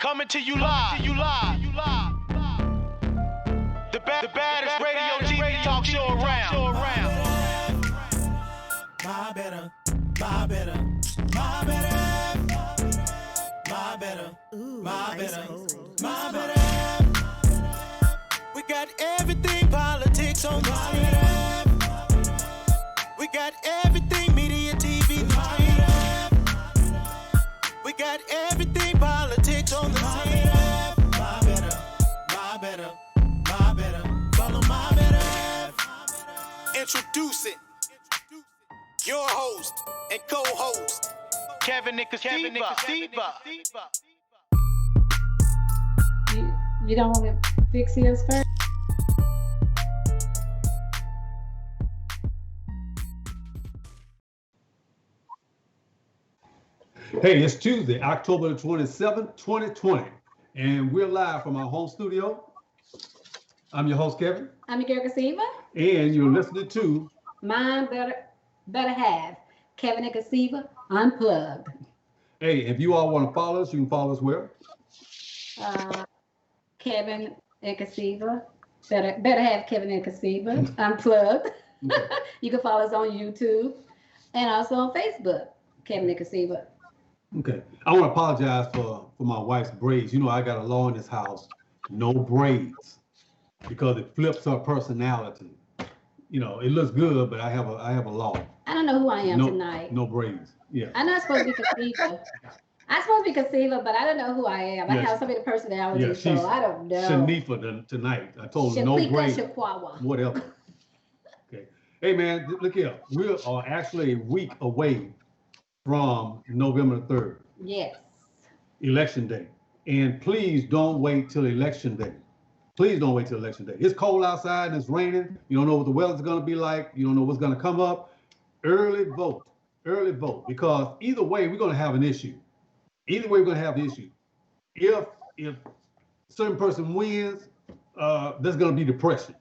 Coming to you live. The baddest radio TV talk show around. My better, my better, my better, my better, my better, my better. We got everything politics on the screen. We got everything media, TV, we got everything politics on the scene. My better, my better, my better. Follow my better. Introducing your host and co-host, Kevin Nicosia. You don't want to fix yours first? Hey, it's Tuesday, October the 27th, 2020, and we're live from our home studio. I'm your host, Kevin. I'm your girl, Kasiva. And you're listening to Mine Better Have, Kevin and Kasiva, Unplugged. Hey, if you all want to follow us, you can follow us where? Kevin and Kasiva. Better have Kevin and Kasiva, Unplugged. Okay. You can follow us on YouTube and also on Facebook, Kevin and Kasiva. Okay. I want to apologize for my wife's braids. You know, I got a law in this house, no braids, because it flips her personality. You know, it looks good, but I have a law. I don't know who I am tonight. No braids. Yeah. I know I'm supposed to be Kasiva. I'm supposed to be Kasiva, but I don't know who I am. Yes. I have so many personalities, so I don't know. Shanifa tonight. I told her no braids. Whatever. Okay. Hey man, look here. We are actually a week away from November 3rd. Yes. Election day. And please don't wait till election day. Please don't wait till election day. It's cold outside and it's raining. You don't know what the weather's going to be like. You don't know what's going to come up. Early vote, because either way, we're going to have an issue. Either way, we're going to have an issue. If a certain person wins, there's going to be depression.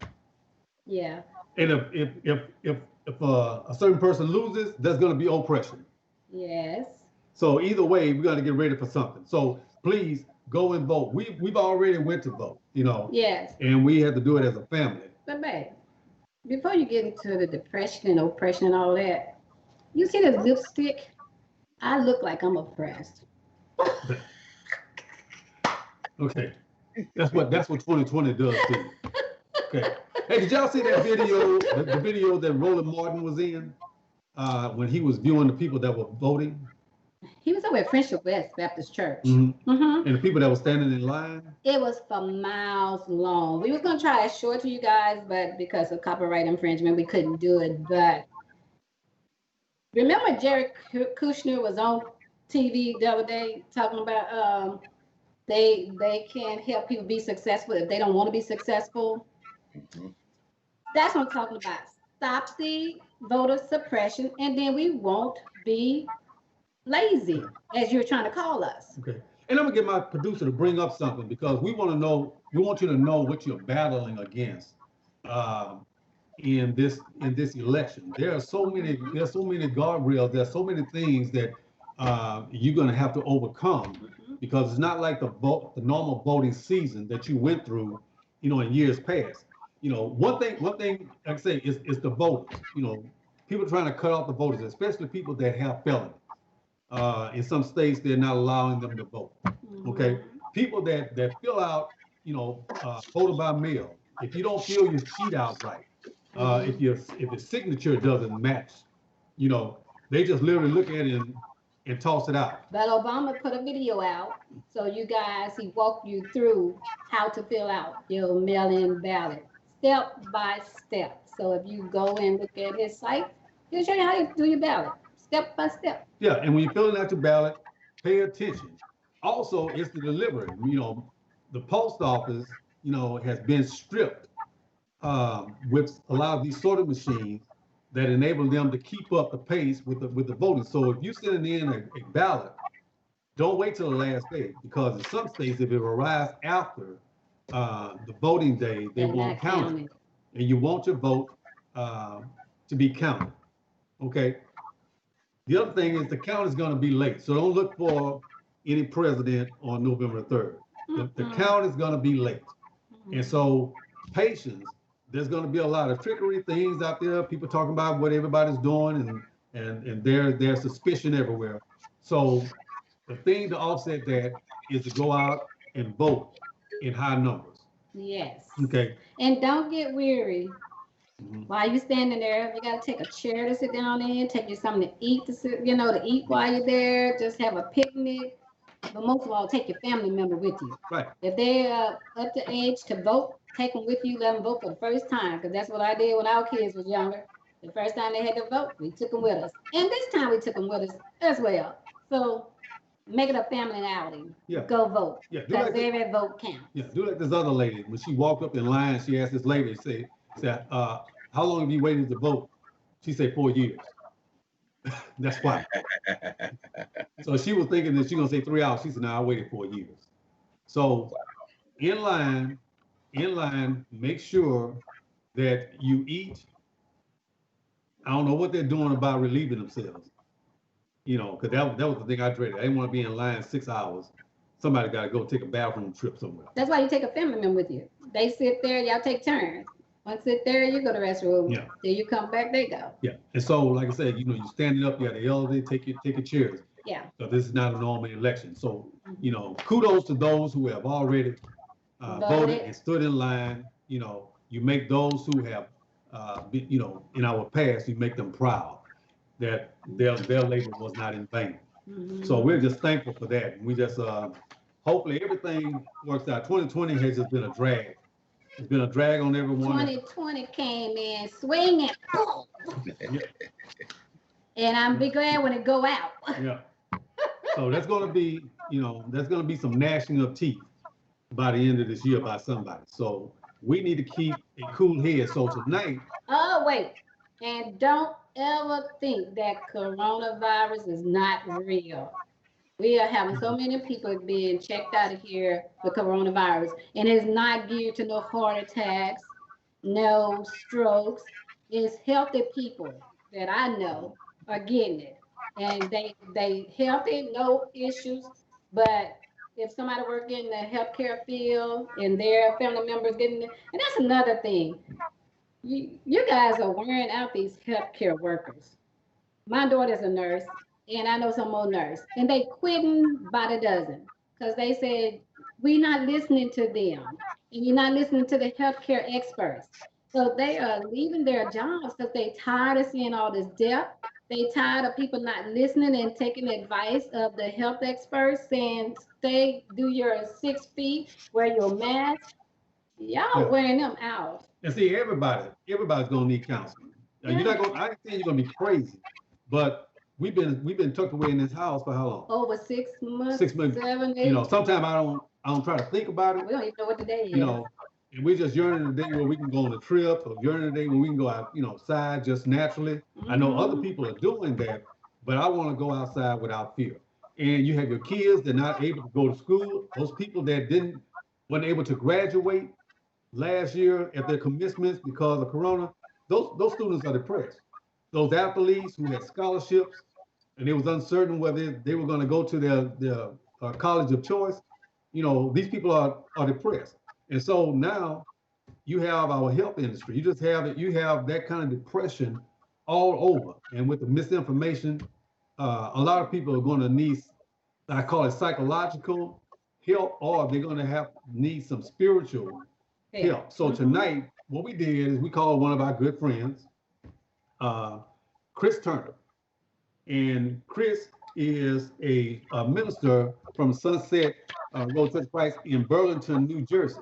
Yeah. And if a certain person loses, there's going to be oppression. Yes. So either way, we got to get ready for something. So please go and vote. We've already went to vote, you know. Yes. And we had to do it as a family. But babe, before you get into the depression and oppression and all that, you see the lipstick? I look like I'm oppressed. Okay. That's what 2020 does to you. Okay. Hey, did y'all see that video? The video that Roland Martin was in when he was viewing the people that were voting? He was over at Friendship West Baptist Church. Mm-hmm. Mm-hmm. And the people that were standing in line? It was for miles long. We was going to try to show it to you guys, but because of copyright infringement, we couldn't do it. But remember Jared Kushner was on TV the other day talking about they can't help people be successful if they don't want to be successful. Mm-hmm. That's what I'm talking about. Stop the voter suppression, and then we won't be lazy, as you're trying to call us. Okay. And I'm gonna get my producer to bring up something because we want you to know what you're battling against in this election. There are so many guardrails, there's so many things that you're gonna have to overcome because it's not like the normal voting season that you went through, you know, in years past. You know, one thing like I say is the voters. You know, people trying to cut off the voters, especially people that have felonies. In some states, they're not allowing them to vote. Okay, people that fill out, you know, voter by mail. If you don't fill your sheet out right, if your signature doesn't match, you know, they just literally look at it and toss it out. But Obama put a video out, so you guys, he walked you through how to fill out your mail-in ballot, step by step. So if you go and look at his site, he'll show you how to do your ballot, step by step. Yeah, and when you're filling out your ballot, pay attention. Also, it's the delivery. You know, the post office, you know, has been stripped with a lot of these sorting machines that enable them to keep up the pace with the voting. So if you're sending in a ballot, don't wait till the last day because in some states, if it arrives after the voting day, they won't count it. And you want your vote to be counted. Okay. The other thing is the count is going to be late. So don't look for any president on November 3rd. The count is going to be late. And so patience, there's going to be a lot of trickery things out there, people talking about what everybody's doing and there's suspicion everywhere. So the thing to offset that is to go out and vote in high numbers. Yes. Okay. And don't get weary. Mhm. While you're standing there, you gotta take a chair to sit down in, take you something to eat to sit, to eat while you're there. Just have a picnic. But most of all, take your family member with you. Right. If they're up to age to vote, take them with you. Let them vote for the first time, because that's what I did when our kids was younger. The first time they had to vote, we took them with us, and this time we took them with us as well. So make it a family outing. Yeah. Go vote, Yeah. Do because like, every vote counts. yeah, do like this other lady. When she walked up in line, she asked this lady, said, how long have you waited to vote? She said 4 years. That's why. So she was thinking that she gonna say 3 hours. She said, no, I waited 4 years. So in line, make sure that you eat. I don't know what they're doing about relieving themselves, because that was the thing I dreaded. I didn't want to be in line 6 hours. Somebody got to go take a bathroom trip somewhere. That's why you take a family member with you. They sit there, y'all take turns. One sit there, you go to the restroom. Yeah. Then you come back, they go. Yeah. And so, like I said, you're standing up, you got the elderly, take your chairs. Yeah. So this is not a normal election. So, kudos to those who have already voted and stood in line. You make those who have, in our past, you make them proud that their labor was not in vain. So we're just thankful for that. And we just, hopefully everything works out. 2020 has just been a drag. It's been a drag on everyone. 2020 came in swinging. Yeah. And I'm be glad when it go out. Yeah. So that's going to be, some gnashing of teeth by the end of this year by somebody. So we need to keep a cool head. So tonight. Oh, wait. And don't ever think that coronavirus is not real. We are having so many people being checked out of here with coronavirus, and it's not geared to no heart attacks, no strokes. It's healthy people that I know are getting it, and they healthy, no issues. But if somebody work in the healthcare field and their family members getting it, and that's another thing. You guys are wearing out these healthcare workers. My daughter's a nurse, and I know some more nurse, and they quitting by the dozen because they said we're not listening to them, and you're not listening to the healthcare experts. So they are leaving their jobs because they tired of seeing all this death. They tired of people not listening and taking advice of the health experts saying, stay, do your 6 feet, wear your mask. Y'all wearing them out. And see, everybody's gonna need counseling. You're not gonna. I ain't saying you're gonna be crazy, but we've been tucked away in this house for how long? Over 6 months. 6 months. 7, 8. Sometimes I don't try to think about it. We don't even know what the day is. And we're just yearning the day where we can go on a trip, or yearning the day when we can go out, outside just naturally. I know other people are doing that, but I want to go outside without fear. And you have your kids that are not able to go to school. Those people that weren't able to graduate last year at their commencements because of Corona, those students are depressed. Those athletes who had scholarships and it was uncertain whether they were going to go to their college of choice, these people are depressed. And so now you have our health industry. You have that kind of depression all over. And with the misinformation, a lot of people are going to need, I call it psychological help, or they're going to need some spiritual help. So tonight, what we did is we called one of our good friends, Chris Turner. And Chris is a minister from Sunset Road Church Christ in Burlington, New Jersey.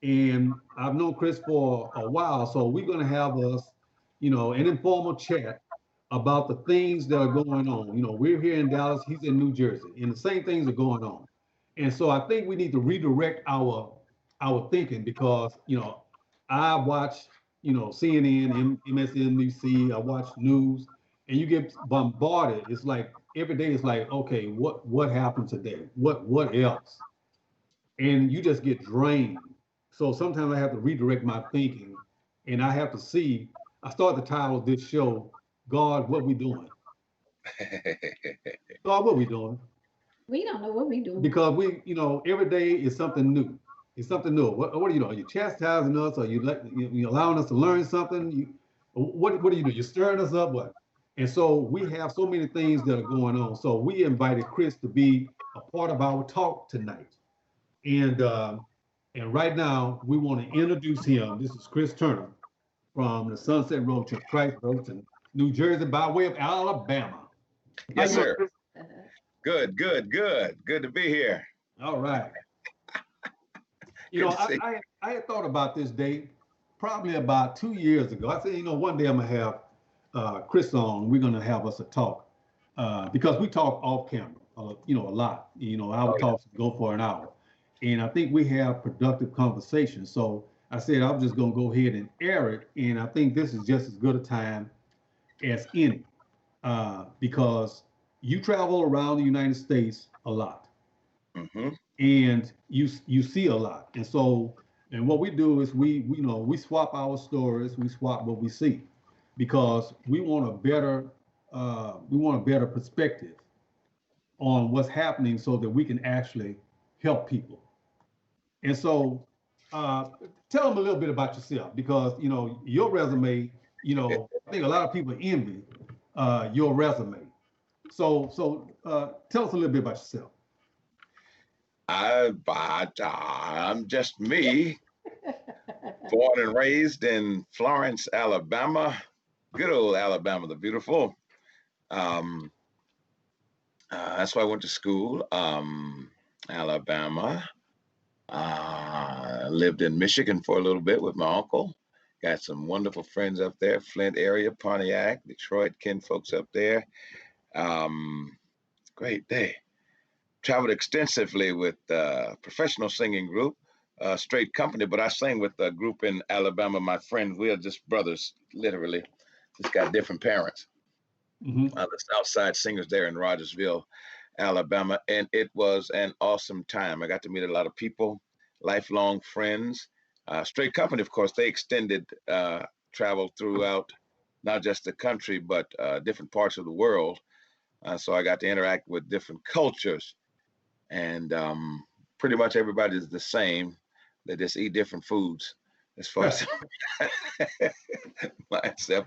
And I've known Chris for a while, so we're going to have us, an informal chat about the things that are going on. We're here in Dallas, he's in New Jersey, and the same things are going on. And so I think we need to redirect our thinking because, I watch, CNN, MSNBC, I watch news, and you get bombarded. It's like every day it's like, okay, what happened today? What else? And you just get drained. So sometimes I have to redirect my thinking, and I have to see. I start the title of this show, God, what we doing? God, what we doing? We don't know what we do. Because every day is something new. It's something new. What are you doing? Are you chastising us? Or you allowing us to learn something? What do you do? You're stirring us up, what? And so we have so many things that are going on. So we invited Chris to be a part of our talk tonight. And right now we want to introduce him. This is Chris Turner from the Sunset Road Church, Christ, Burlington, New Jersey, by way of Alabama. Yes, How you sir. doing, Good to be here. all right. Good to see. I had thought about this date probably about 2 years ago. I said, one day I'm gonna have Chris on. We're gonna have us a talk because we talk off camera, a lot. Our talks go for an hour, and I think we have productive conversations. So I said I'm just gonna go ahead and air it, and I think this is just as good a time as any because you travel around the United States a lot. Mm-hmm. And you see a lot. And so, and what we do is we swap our stories, we swap what we see, because we want a better perspective on what's happening so that we can actually help people. And so, tell them a little bit about yourself, because your resume, I think a lot of people envy your resume. So tell us a little bit about yourself. I'm just me, born and raised in Florence, Alabama. Good old Alabama, the beautiful. That's why I went to school, Alabama. Lived in Michigan for a little bit with my uncle. Got some wonderful friends up there, Flint area, Pontiac, Detroit, kin folks up there. Great day. Traveled extensively with a professional singing group, Straight Company, but I sang with a group in Alabama. My friends, we are just brothers, literally. Just got different parents. Mm-hmm. The Southside Singers there in Rogersville, Alabama. And it was an awesome time. I got to meet a lot of people, lifelong friends. Straight Company, of course, they extended travel throughout not just the country, but different parts of the world. So I got to interact with different cultures. And pretty much everybody is the same. They just eat different foods as far as mindset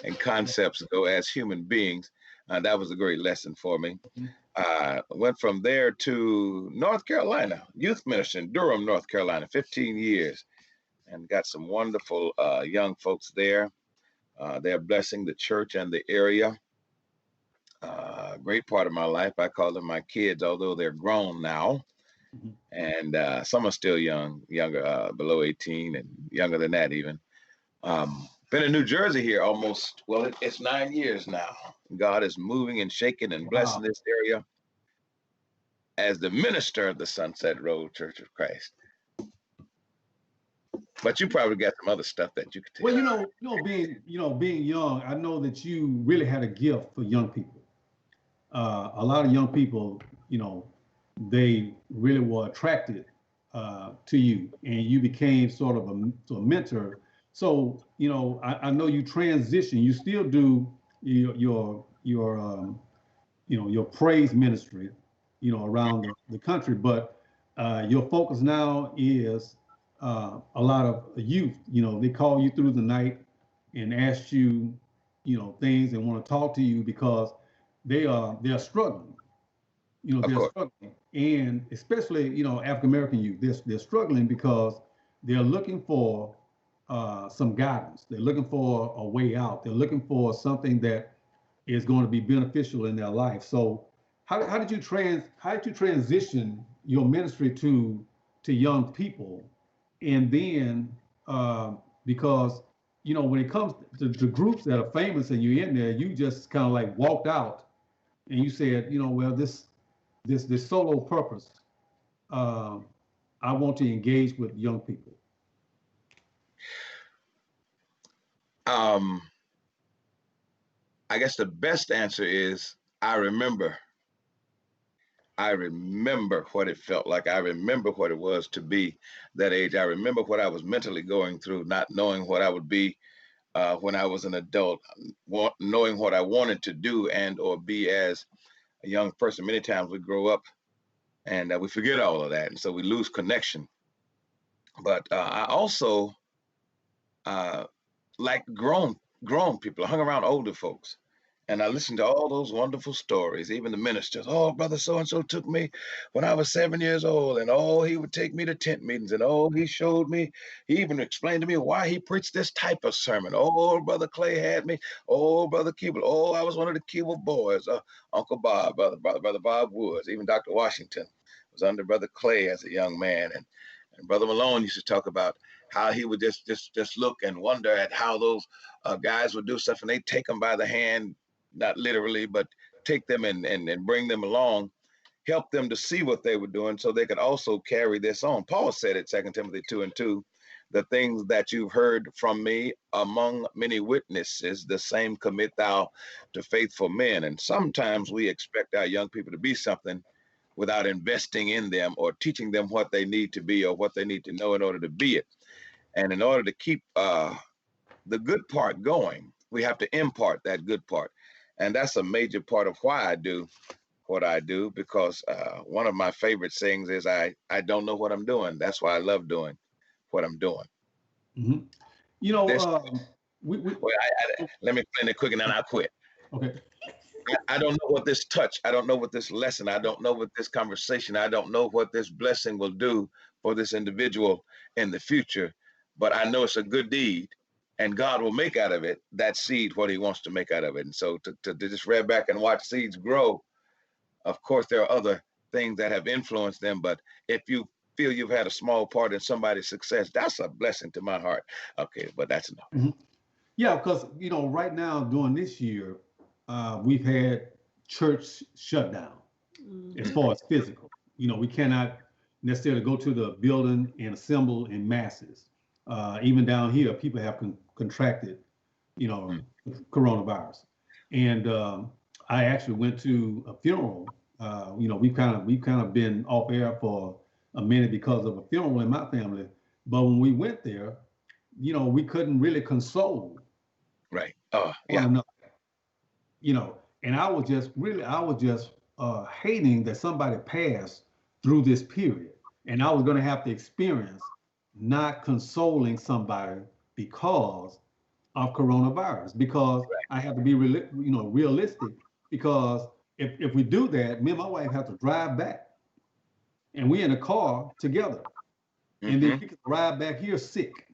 and concepts go as human beings. That was a great lesson for me. Went from there to North Carolina, youth minister in Durham, North Carolina, 15 years, and got some wonderful young folks there. They're blessing the church and the area. Great part of my life. I call them my kids, although they're grown now. Mm-hmm. And some are still younger, below 18 and younger than that even. Been in New Jersey here almost, well, it's 9 years now. God is moving and shaking and blessing this area as the minister of the Sunset Road Church of Christ. But you probably got some other stuff that you could tell. Well, being young, I know that you really had a gift for young people. A lot of young people, they really were attracted to you, and you became sort of a mentor. So, I know you transition. You still do your praise ministry, around the country, but your focus now is a lot of youth. They call you through the night and ask you, things, and want to talk to you because they're struggling. They're struggling, and especially African American youth. They're struggling because they're looking for some guidance. They're looking for a way out. They're looking for something that is going to be beneficial in their life. So, how did you transition your ministry to young people, and then because when it comes to groups that are famous and you're in there, you just kind of like walked out and you said, well, this solo purpose, I want to engage with young people. I guess the best answer is I remember what it felt like. I remember what it was to be that age. I remember what I was mentally going through, not knowing what I would be when I was an adult, knowing what I wanted to do and or be as a young person. Many times we grow up and we forget all of that, and so we lose connection. But I also uh, like grown people. I hung around older folks, and I listened to all those wonderful stories. Even the ministers. Oh, brother so and so took me when I was 7 years old, and oh, he would take me to tent meetings, and oh, he showed me. He even explained to me why he preached this type of sermon. Oh, brother Clay had me. Oh, brother Keeble. Oh, I was one of the Keeble boys. Uncle Bob, brother Bob Woods. Even Dr. Washington was under brother Clay as a young man, and brother Malone used to talk about how he would just look and wonder at how those guys would do stuff, and they take them by the hand, not literally, but take them and bring them along, help them to see what they were doing so they could also carry this on. Paul said it, 2 Timothy 2:2, the things that you've heard from me among many witnesses, the same commit thou to faithful men. And sometimes we expect our young people to be something without investing in them or teaching them what they need to be or what they need to know in order to be it. And in order to keep the good part going, we have to impart that good part. And that's a major part of why I do what I do, because one of my favorite sayings is I don't know what I'm doing. That's why I love doing what I'm doing. Mm-hmm. You know, This, we well, let me explain it quick and then I'll quit. okay. I don't know what this touch, I don't know what this lesson, I don't know what this conversation, I don't know what this blessing will do for this individual in the future, but I know it's a good deed, and God will make out of it that seed what he wants to make out of it. And so to just read back and watch seeds grow, of course, there are other things that have influenced them, but if you feel you've had a small part in somebody's success, that's a blessing to my heart. Okay, but that's enough. Mm-hmm. Yeah, because right now during this year, we've had church shutdown as far as physical. We cannot necessarily go to the building and assemble in masses. Even down here, people have contracted, Mm. coronavirus. And I actually went to a funeral. We've kind of been off air for a minute because of a funeral in my family. But when we went there, we couldn't really console Right. Oh, one yeah. another. And I was just hating that somebody passed through this period, and I was going to have to experience not consoling somebody because of coronavirus. Because I have to be realistic. Because if we do that, me and my wife have to drive back, and we in a car together, and then Mm-hmm. we can ride back here sick.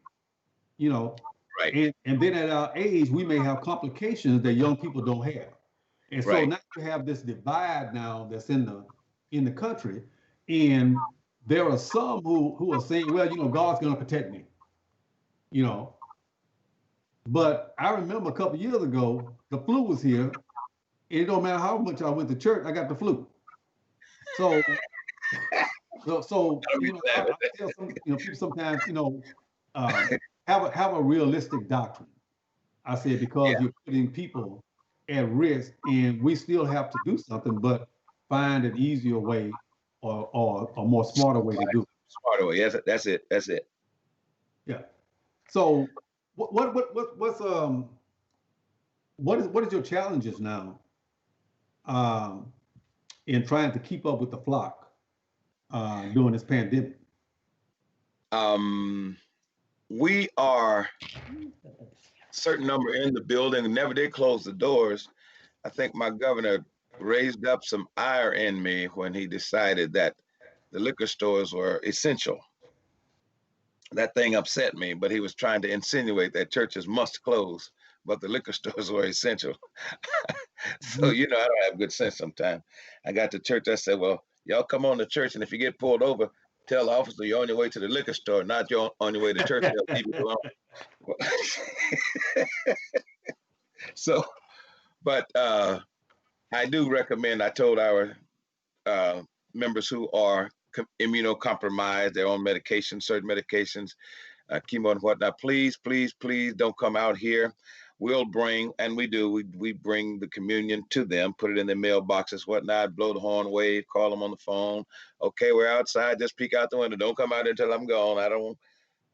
You know, Right. and then at our age, we may have complications that young people don't have. And so Right. now you have this divide now that's in the country, and there are some who are saying, well, God's going to protect me, you know. But I remember a couple of years ago, the flu was here, and it don't matter how much I went to church, I got the flu. So, I tell some people sometimes, uh, have a realistic doctrine. I said, because Yeah. you're putting people at risk, and we still have to do something, but find an easier way or a more smarter way to do it. Smarter way. Yes, that's it. That's it. Yeah. So what is your challenges now um, in trying to keep up with the flock during this pandemic? We are certain number in the building, never did close the doors. I think my governor raised up some ire in me when he decided that the liquor stores were essential. That thing upset me, but he was trying to insinuate that churches must close, but the liquor stores were essential. So, Mhm. I don't have good sense sometimes. I got to church, I said, well, y'all come on to church, and if you get pulled over, tell the officer you're on your way to the liquor store, not you're on your way to church. They'll leave you alone. So, but I do recommend, I told our uh, members who are immunocompromised, they're on medication, certain medications, chemo and whatnot, please, please, please don't come out here. We'll bring, and we do, we bring the communion to them, put it in their mailboxes, whatnot, blow the horn, wave, call them on the phone. Okay, we're outside, just peek out the window. Don't come out until I'm gone. I don't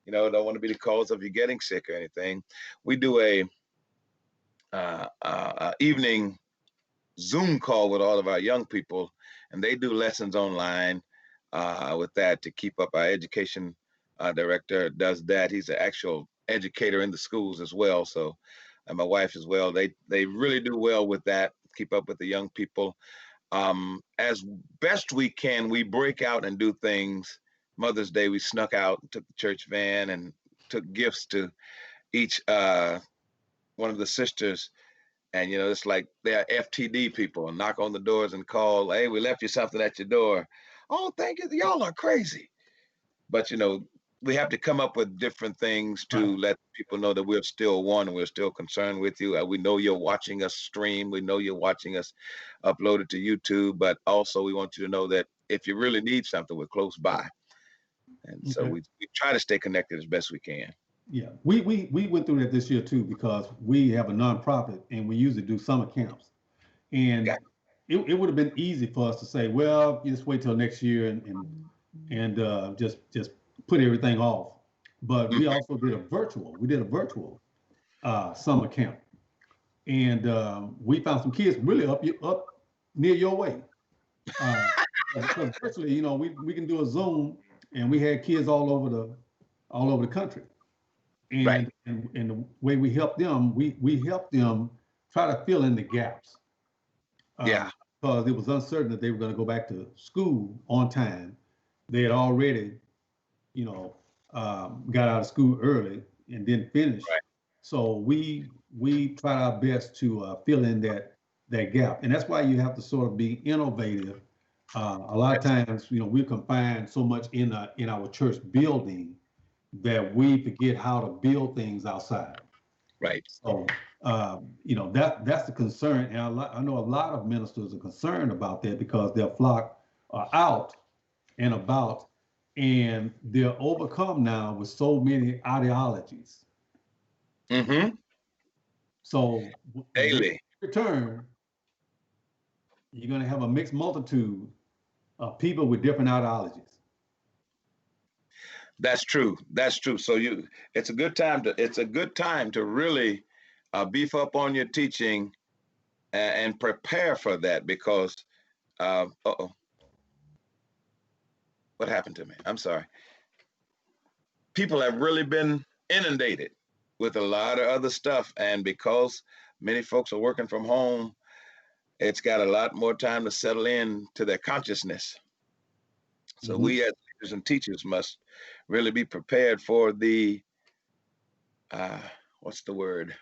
want to be the cause of you getting sick or anything. We do a evening Zoom call with all of our young people, and they do lessons online. with that to keep up. Our education director does that. He's an actual educator in the schools as well. So, and my wife as well. They really do well with that. Keep up with the young people. As best we can, we break out and do things. Mother's Day, we snuck out, took the church van, and took gifts to each one of the sisters. And it's like they're FTD people, knock on the doors and call, "Hey, we left you something at your door." "Oh, thank you. Y'all are crazy. But we have to come up with different things to let people know that we're still one and we're still concerned with you. We know you're watching us stream. We know you're watching us upload it to YouTube, but also we want you to know that if you really need something, we're close by. And so we try to stay connected as best we can. Yeah, we went through that this year too, because we have a nonprofit and we usually do summer camps. And it would have been easy for us to say, well, you just wait till next year and just put everything off. But we also did a virtual. We did a virtual summer camp, and we found some kids really up near your way. Because virtually, we can do a Zoom, and we had kids all over the country. And and the way we helped them, we helped them try to fill in the gaps. Because it was uncertain that they were going to go back to school on time. They had already, got out of school early and didn't finish. So we tried our best to fill in that gap, and that's why you have to sort of be innovative. A lot of times, we're confined so much in our church building that we forget how to build things outside. Right. So, that's the concern. And I know a lot of ministers are concerned about that because their flock are out and about, and they're overcome now with so many ideologies. Mm-hmm. So daily return, you're going to have a mixed multitude of people with different ideologies. That's true. That's true. So it's a good time to really beef up on your teaching and prepare for that, because what happened to me? I'm sorry. People have really been inundated with a lot of other stuff, and because many folks are working from home, it's got a lot more time to settle in to their consciousness. So we as leaders and teachers must really be prepared for the what's the word?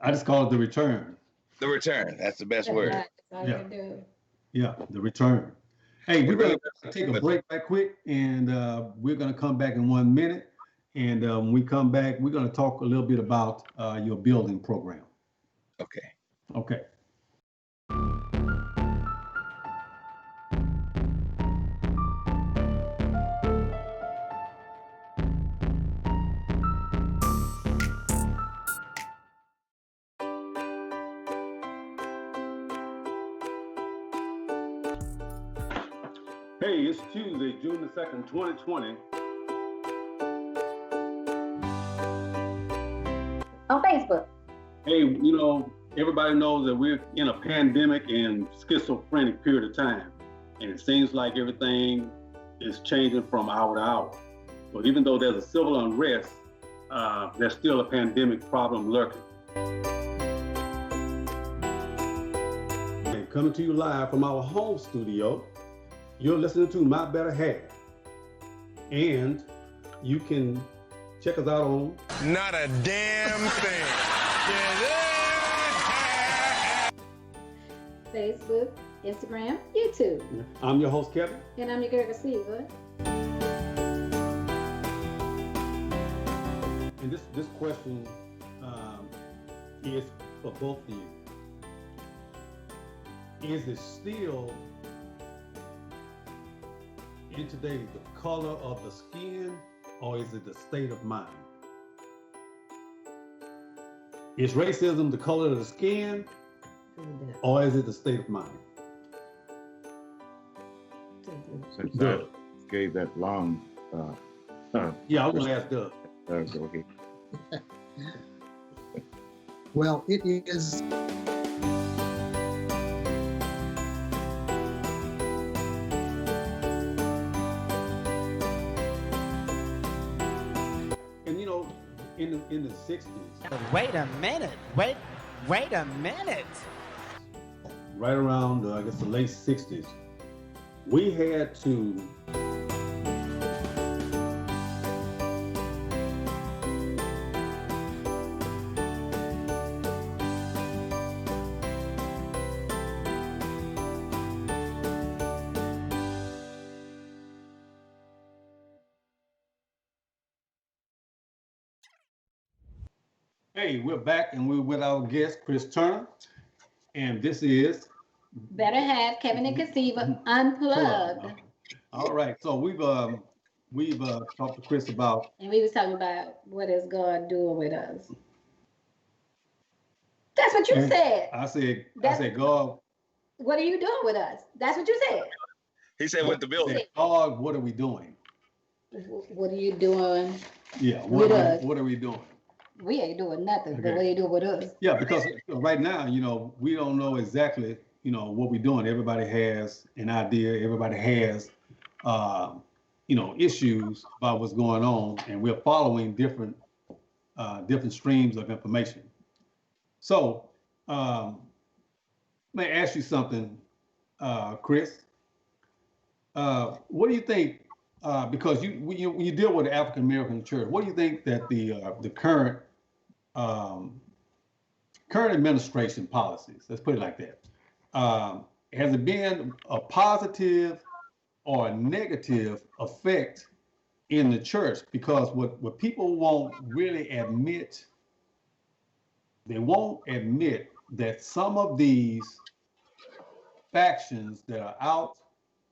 I just call it the return. The return. That's the best word. Yeah, the return. Hey, we're going to take a break right quick, and we're going to come back in 1 minute. And when we come back, we're going to talk a little bit about your building program. Okay. Okay. Hey, it's Tuesday, June the 2nd, 2020. On Facebook. Hey, everybody knows that we're in a pandemic and schizophrenic period of time. And it seems like everything is changing from hour to hour. But even though there's a civil unrest, there's still a pandemic problem lurking. And coming to you live from our home studio, you're listening to My Better Half. And you can check us out on... Not a damn thing. Facebook, Instagram, YouTube. I'm your host, Kevin. And I'm your girl, Cassiva. And this question is for both of you. Is it still, in today, the color of the skin, or is it the state of mind? Is racism the color of the skin, or is it the state of mind? Since I gave that long Yeah, I was gonna ask Doug. go ahead. Well, it is. in the 60s, Wait a minute. Wait a minute. right around I guess the late 60s, we had to Hey, we're back and we're with our guest, Chris Turner. And this is Better have Kevin and Cassiva Unplugged. All right. So we've talked to Chris about, And we was talking about what is God doing with us. That's what you said. I said, God, What are you doing with us? That's what you said. He said with the building. God, what are we doing? What are you doing? Yeah, With us. what are we doing? We ain't doing nothing, but Okay. what are you doing with us? Yeah, because right now, we don't know exactly, what we're doing. Everybody has an idea. Everybody has, issues about what's going on, and we're following different streams of information. So, let me ask you something, Chris. What do you think? Because when you deal with the African American church, what do you think that the current administration policies, let's put it like that, has it been a positive or a negative effect in the church? Because what people won't really admit, they won't admit that some of these factions that are out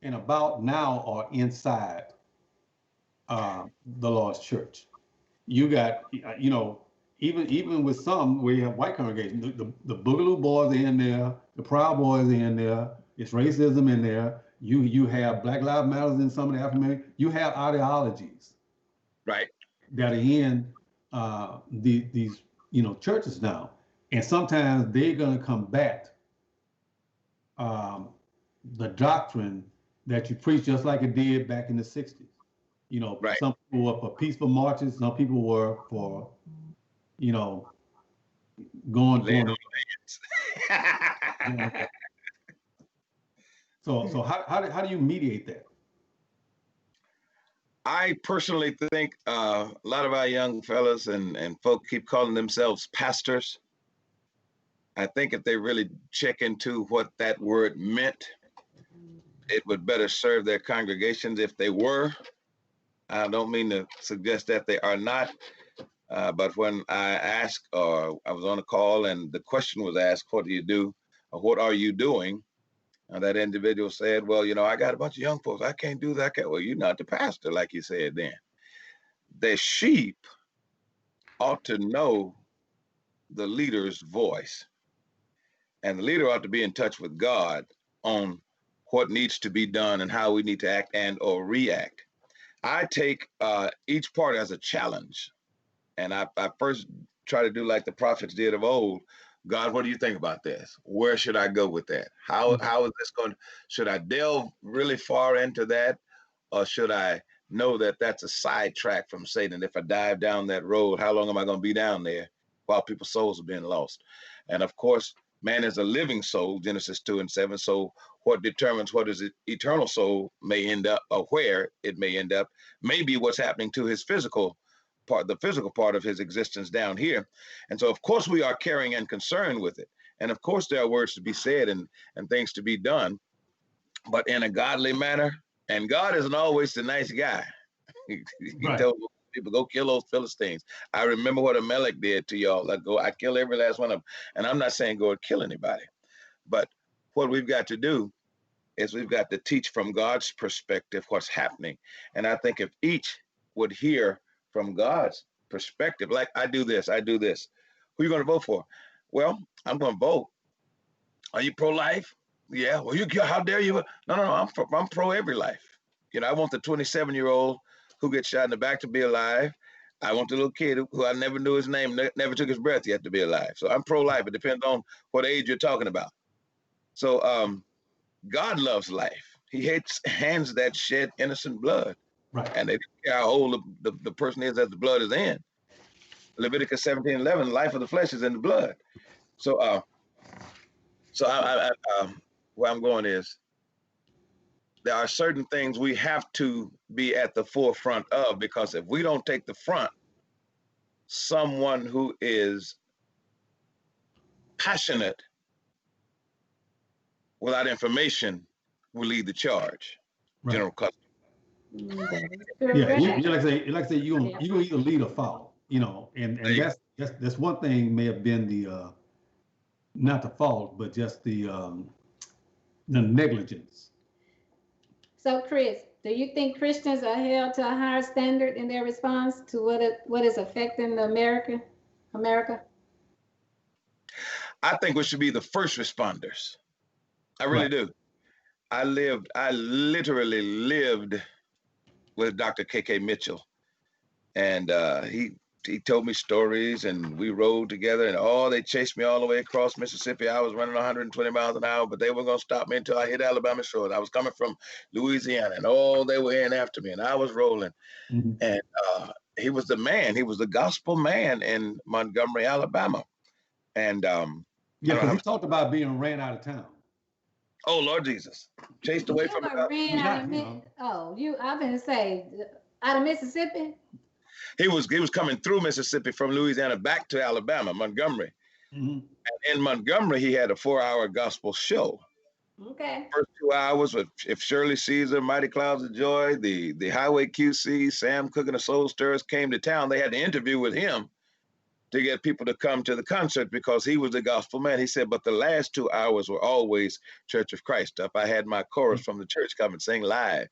and about now are inside the Lord's church. You got, even with some where you have white congregations, the Boogaloo Boys are in there, the Proud Boys are in there, it's racism in there. You have Black Lives Matters in some of the African American. You have ideologies, Right. that are in these churches now, and sometimes they're going to combat the doctrine that you preach, just like it did back in the 60s. Right. Some people were for peaceful marches, some people were for, going. So how do you mediate that? I personally think a lot of our young fellas and folk keep calling themselves pastors. I think if they really check into what that word meant, it would better serve their congregations if they were. I don't mean to suggest that they are not, but when I asked, or I was on a call and the question was asked, what do you do, or what are you doing? And that individual said, well, I got a bunch of young folks. I can't do that. Well, you're not the pastor, like you said then. The sheep ought to know the leader's voice. And the leader ought to be in touch with God on what needs to be done and how we need to act and or react. I take each part as a challenge. And I first try to do like the prophets did of old. God, what do you think about this? Where should I go with that? How is this going? Should I delve really far into that? Or should I know that that's a sidetrack from Satan? If I dive down that road, how long am I going to be down there while people's souls are being lost? And of course, man is a living soul, Genesis 2:7. So what determines what his eternal soul may end up, or where it may end up, may be what's happening to his physical part, the physical part of his existence down here. And so of course we are caring and concerned with it. And of course there are words to be said and things to be done, but in a godly manner. And God isn't always the nice guy. He Right. told people, go kill those Philistines. I remember what Amalek did to y'all. I kill every last one of them. And I'm not saying go and kill anybody, but what we've got to do is we've got to teach from God's perspective what's happening. And I think if each would hear from God's perspective, like I do this. Who are you going to vote for? Well, I'm going to vote. Are you pro-life? Yeah. Well, how dare you? No. I'm pro every life. I want the 27-year-old who gets shot in the back to be alive. I want the little kid who I never knew his name, never took his breath yet to be alive. So I'm pro-life. It depends on what age you're talking about. So God loves life. He hates hands that shed innocent blood. Right. And they don't care how old the person is that the blood is in. Leviticus 17:11, life of the flesh is in the blood. So, where I'm going is there are certain things we have to be at the forefront of, because if we don't take the front, someone who is passionate without information will lead the charge. Right. General custom. Yeah, you like I say, you gonna either lead or follow, you know, and that's one thing may have been the not the fault, but just the negligence. So, Chris, do you think Christians are held to a higher standard in their response to what is affecting America? I think we should be the first responders. I really do. I literally lived with Dr. K.K. Mitchell, and he told me stories, and we rode together, and they chased me all the way across Mississippi. I was running 120 miles an hour, but they were going to stop me until I hit Alabama shores. I was coming from Louisiana, and they were in after me, and I was rolling. Mm-hmm. And he was the man. He was the gospel man in Montgomery, Alabama. And yeah, because he talked about being ran out of town. Oh, Lord Jesus. Chased away from I've been saying, out of Mississippi? He was coming through Mississippi from Louisiana back to Alabama, Montgomery. Mm-hmm. And in Montgomery, he had a 4-hour gospel show. Okay. First 2 hours with If Shirley Caesar, Mighty Clouds of Joy, the Highway QC, Sam Cooke and the Soul Stirrers came to town. They had to interview with him to get people to come to the concert because he was the gospel man. He said, but the last 2 hours were always Church of Christ stuff. I had my chorus from the church come and sing live.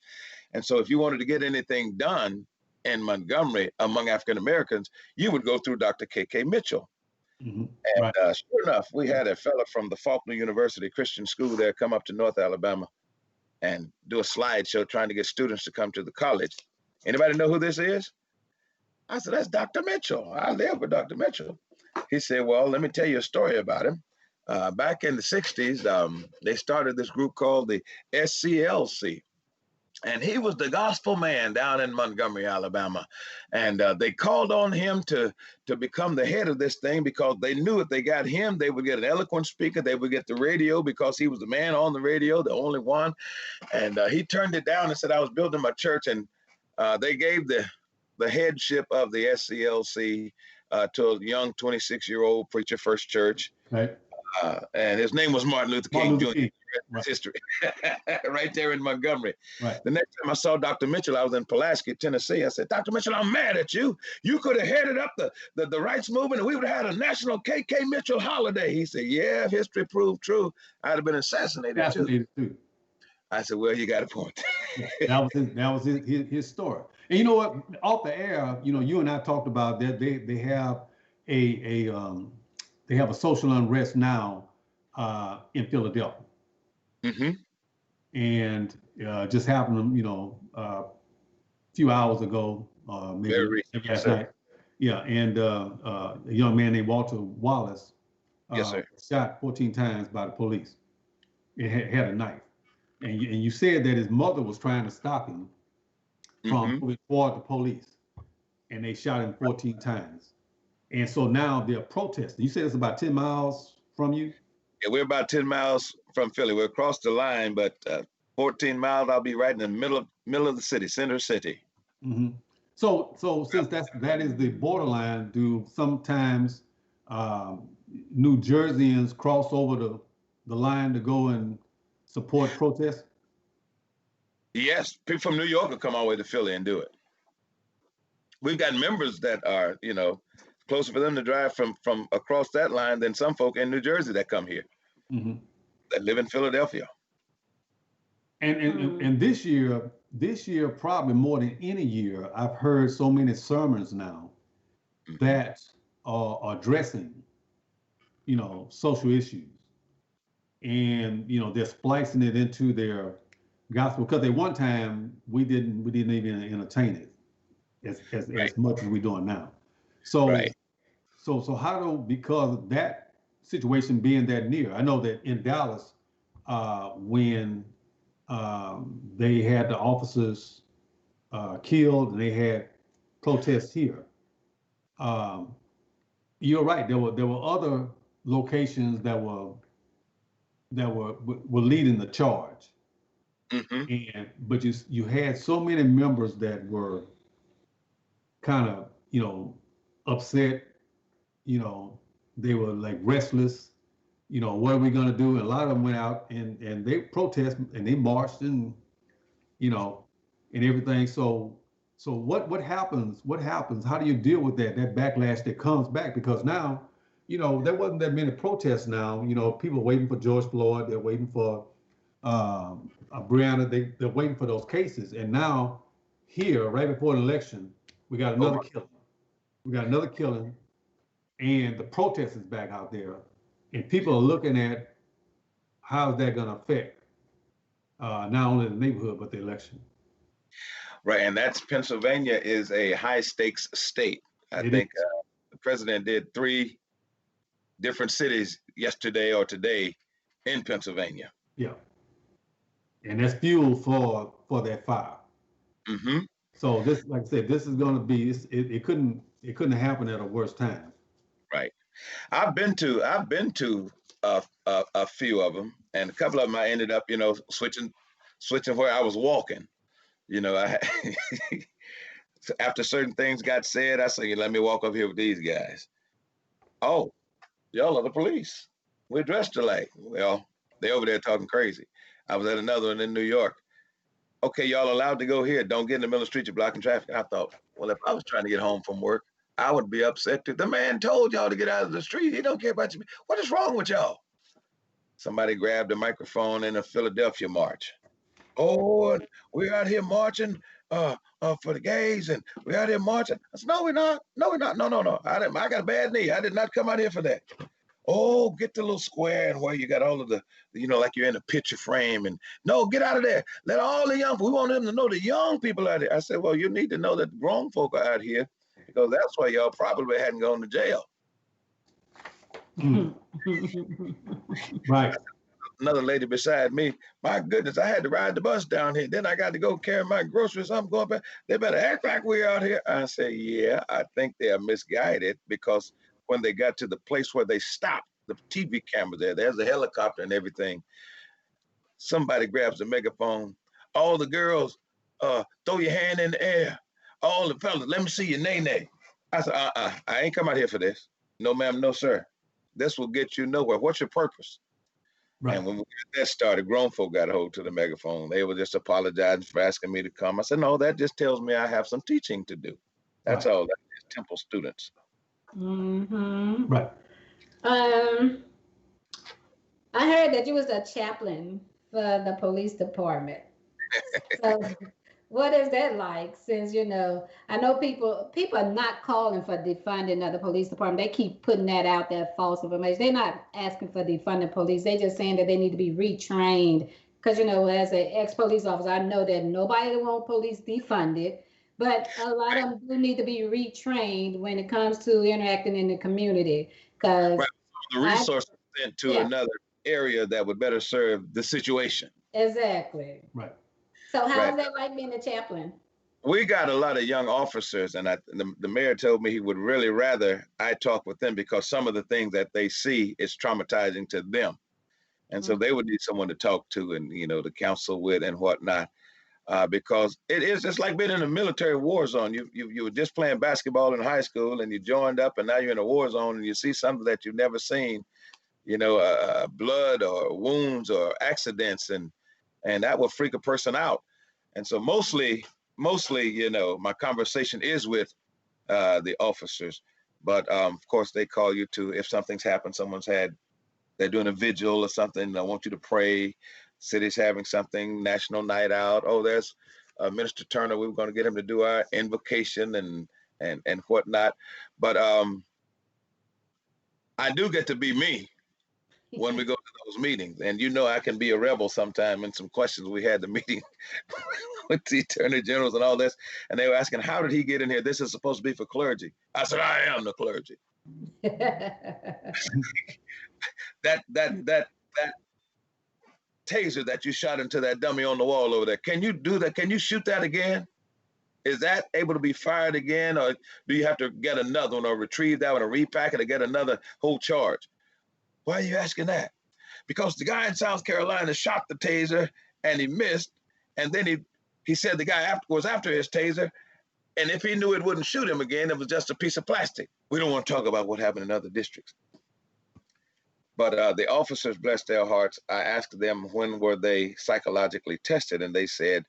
And so if you wanted to get anything done in Montgomery among African Americans, you would go through Dr. K.K. Mitchell. Mm-hmm. And sure enough, we had a fella from the Faulkner University Christian School there come up to North Alabama and do a slideshow trying to get students to come to the college. Anybody know who this is? I said, that's Dr. Mitchell. I live with Dr. Mitchell. He said, well, let me tell you a story about him. Back in the 60s, they started this group called the SCLC. And he was the gospel man down in Montgomery, Alabama. And they called on him to become the head of this thing because they knew if they got him, they would get an eloquent speaker. They would get the radio because he was the man on the radio, the only one. And he turned it down and said, I was building my church. And they gave the headship of the SCLC to a young 26-year-old preacher, First Church. Right. And his name was Martin Luther King Jr. Right. History, right there in Montgomery. Right. The next time I saw Dr. Mitchell, I was in Pulaski, Tennessee. I said, Dr. Mitchell, I'm mad at you. You could have headed up the rights movement and we would have had a national K.K. Mitchell holiday. He said, yeah, if history proved true, I'd have been assassinated too. I said, well, you got a point. That was his story. And you know what? Off the air, you know, you and I talked about that they have a social unrest now in Philadelphia. Mm-hmm. And just happened, you know, a few hours ago, maybe last night. Yeah, and a young man named Walter Wallace yes, sir. shot 14 times by the police. It had a knife. And you said that his mother was trying to stop him from moving toward the police, and they shot him 14 times. And so now they're protesting. You said it's about 10 miles from you? Yeah, we're about 10 miles from Philly. We're across the line, but 14 miles, I'll be right in the middle of the city, center city. Mm-hmm. So since that is the borderline, do sometimes New Jerseyans cross over the line to go and support protests? Yes, people from New York will come all the way to Philly and do it. We've got members that are, you know, closer for them to drive from across that line than some folk in New Jersey that come here, that live in Philadelphia. And this year, probably more than any year, I've heard so many sermons now that are addressing, you know, social issues. And, you know, they're splicing it into their gospel, because at one time we didn't even entertain it as much as we're doing now. So so how do, because of that situation being that near, I know that in Dallas, when they had the officers killed and they had protests here, you're right. There were other locations that were leading the charge, Hmm. and but you had so many members that were kind of upset. You know, they were like restless. What are we going to do? And a lot of them went out and they protested and they marched you know, and everything. So what happens? What happens? How do you deal with that backlash that comes back? Because now, there wasn't that many protests now. People waiting for George Floyd, they're waiting for Breonna, they're waiting for those cases. And now here, right before an election, we got another Over. killing. We got another killing, and the protest is back out there, and people are looking at how is that going to affect not only the neighborhood but the election. Right, and that's Pennsylvania is a high stakes state. I It think is. the president did 3 different cities yesterday or today in Pennsylvania. Yeah, and that's fuel for that fire. Hmm. So this, like I said, this is going to be. It couldn't happen at a worse time. Right. I've been to a few of them, and a couple of them I ended up, switching where I was walking. I after certain things got said, I said, let me walk up here with these guys. Oh, y'all are the police. We're dressed alike. Well, they over there talking crazy. I was at another one in New York. Okay, y'all allowed to go here. Don't get in the middle of the street. You're blocking traffic. I thought, well, if I was trying to get home from work, I would be upset too. The man told y'all to get out of the street. He don't care about you. What is wrong with y'all? Somebody grabbed a microphone in a Philadelphia march. Oh, and we're out here marching for the gays, and we're out here marching. I said, no, we're not. No, we're not. No, no, no. I got a bad knee. I did not come out here for that. Oh, get the little square and where you got all of the, like you're in a picture frame. And no, get out of there. Let all the young, we want them to know the young people out here. I said, well, you need to know that grown folk are out here because that's why y'all probably hadn't gone to jail. Mm. Right. Another lady beside me, my goodness, I had to ride the bus down here. Then I got to go carry my groceries. I'm going back. They better act like we're out here. I say, yeah, I think they are misguided because when they got to the place where they stopped, the TV camera there's a helicopter and everything. Somebody grabs the megaphone. All the girls, throw your hand in the air. All the fellas, let me see your nay-nay. I said, I ain't come out here for this. No, ma'am, no, sir. This will get you nowhere. What's your purpose? Right. And when we got that started, grown folk got a hold to the megaphone. They were just apologizing for asking me to come. I said, no, that just tells me I have some teaching to do. That's Right. all. That is Temple students. Mm-hmm. Right. I heard that you was a chaplain for the police department. So what is that like? Since I know people are not calling for defunding of the police department. They keep putting that out there, false information. They're not asking for defunding police. They just saying that they need to be retrained. Because as an ex-police officer, I know that nobody wants police defunded, but a lot of them do need to be retrained when it comes to interacting in the community. Because Right. So the resources sent to another area that would better serve the situation. Exactly. Right. So how Right. is that like being a chaplain? We got a lot of young officers, and the mayor told me he would really rather I talk with them because some of the things that they see is traumatizing to them. And so they would need someone to talk to and, to counsel with and whatnot. Because it is just like being in a military war zone. You were just playing basketball in high school and you joined up and now you're in a war zone and you see something that you've never seen, blood or wounds or accidents, and that will freak a person out. And so mostly, my conversation is with the officers, but of course they call you to, if something's happened, they're doing a vigil or something, I want you to pray. City's having something, national night out. Oh, there's Minister Turner. We were going to get him to do our invocation and whatnot. But I do get to be me when we go to those meetings. And I can be a rebel sometime in some questions. We had the meeting with the attorney generals and all this, and they were asking, how did he get in here? This is supposed to be for clergy. I said, I am the clergy. that taser that you shot into that dummy on the wall over there. Can you do that? Can you shoot that again? is that able to be fired again, or do you have to get another one or retrieve that one or repack it or get another whole charge? Why are you asking that? Because the guy in South Carolina shot the taser and he missed, and then he said the guy was after his taser, and if he knew it wouldn't shoot him again, it was just a piece of plastic. We don't want to talk about what happened in other districts. But the officers, bless their hearts, I asked them when were they psychologically tested, and they said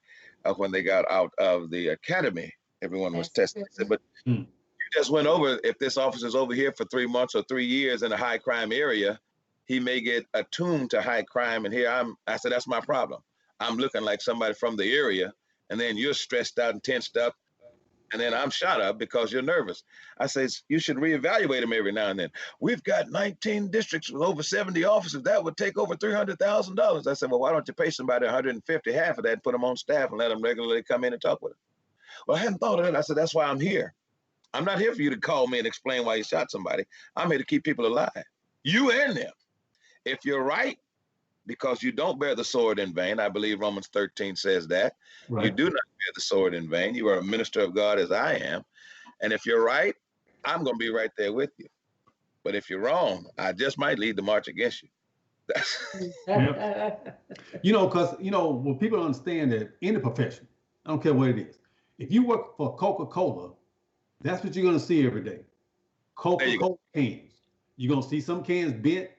when they got out of the academy, everyone was tested. I said, but you just went over, if this officer's over here for 3 months or 3 years in a high crime area, he may get attuned to high crime. And here I said, that's my problem. I'm looking like somebody from the area, and then you're stressed out and tensed up, and then I'm shot up because you're nervous. I say, you should reevaluate them every now and then. We've got 19 districts with over 70 officers. That would take over $300,000. I said, well, why don't you pay somebody 150, half of that, and put them on staff and let them regularly come in and talk with them? Well, I hadn't thought of it. I said, that's why I'm here. I'm not here for you to call me and explain why you shot somebody. I'm here to keep people alive, you and them. If you're right, because you don't bear the sword in vain, I believe Romans 13 says that. Right. You do not bear the sword in vain. You are a minister of God as I am. And if you're right, I'm going to be right there with you. But if you're wrong, I just might lead the march against you. Because, when people understand that in the profession, I don't care what it is. If you work for Coca-Cola, that's what you're going to see every day. Coca-Cola cans. You're going to see some cans bent,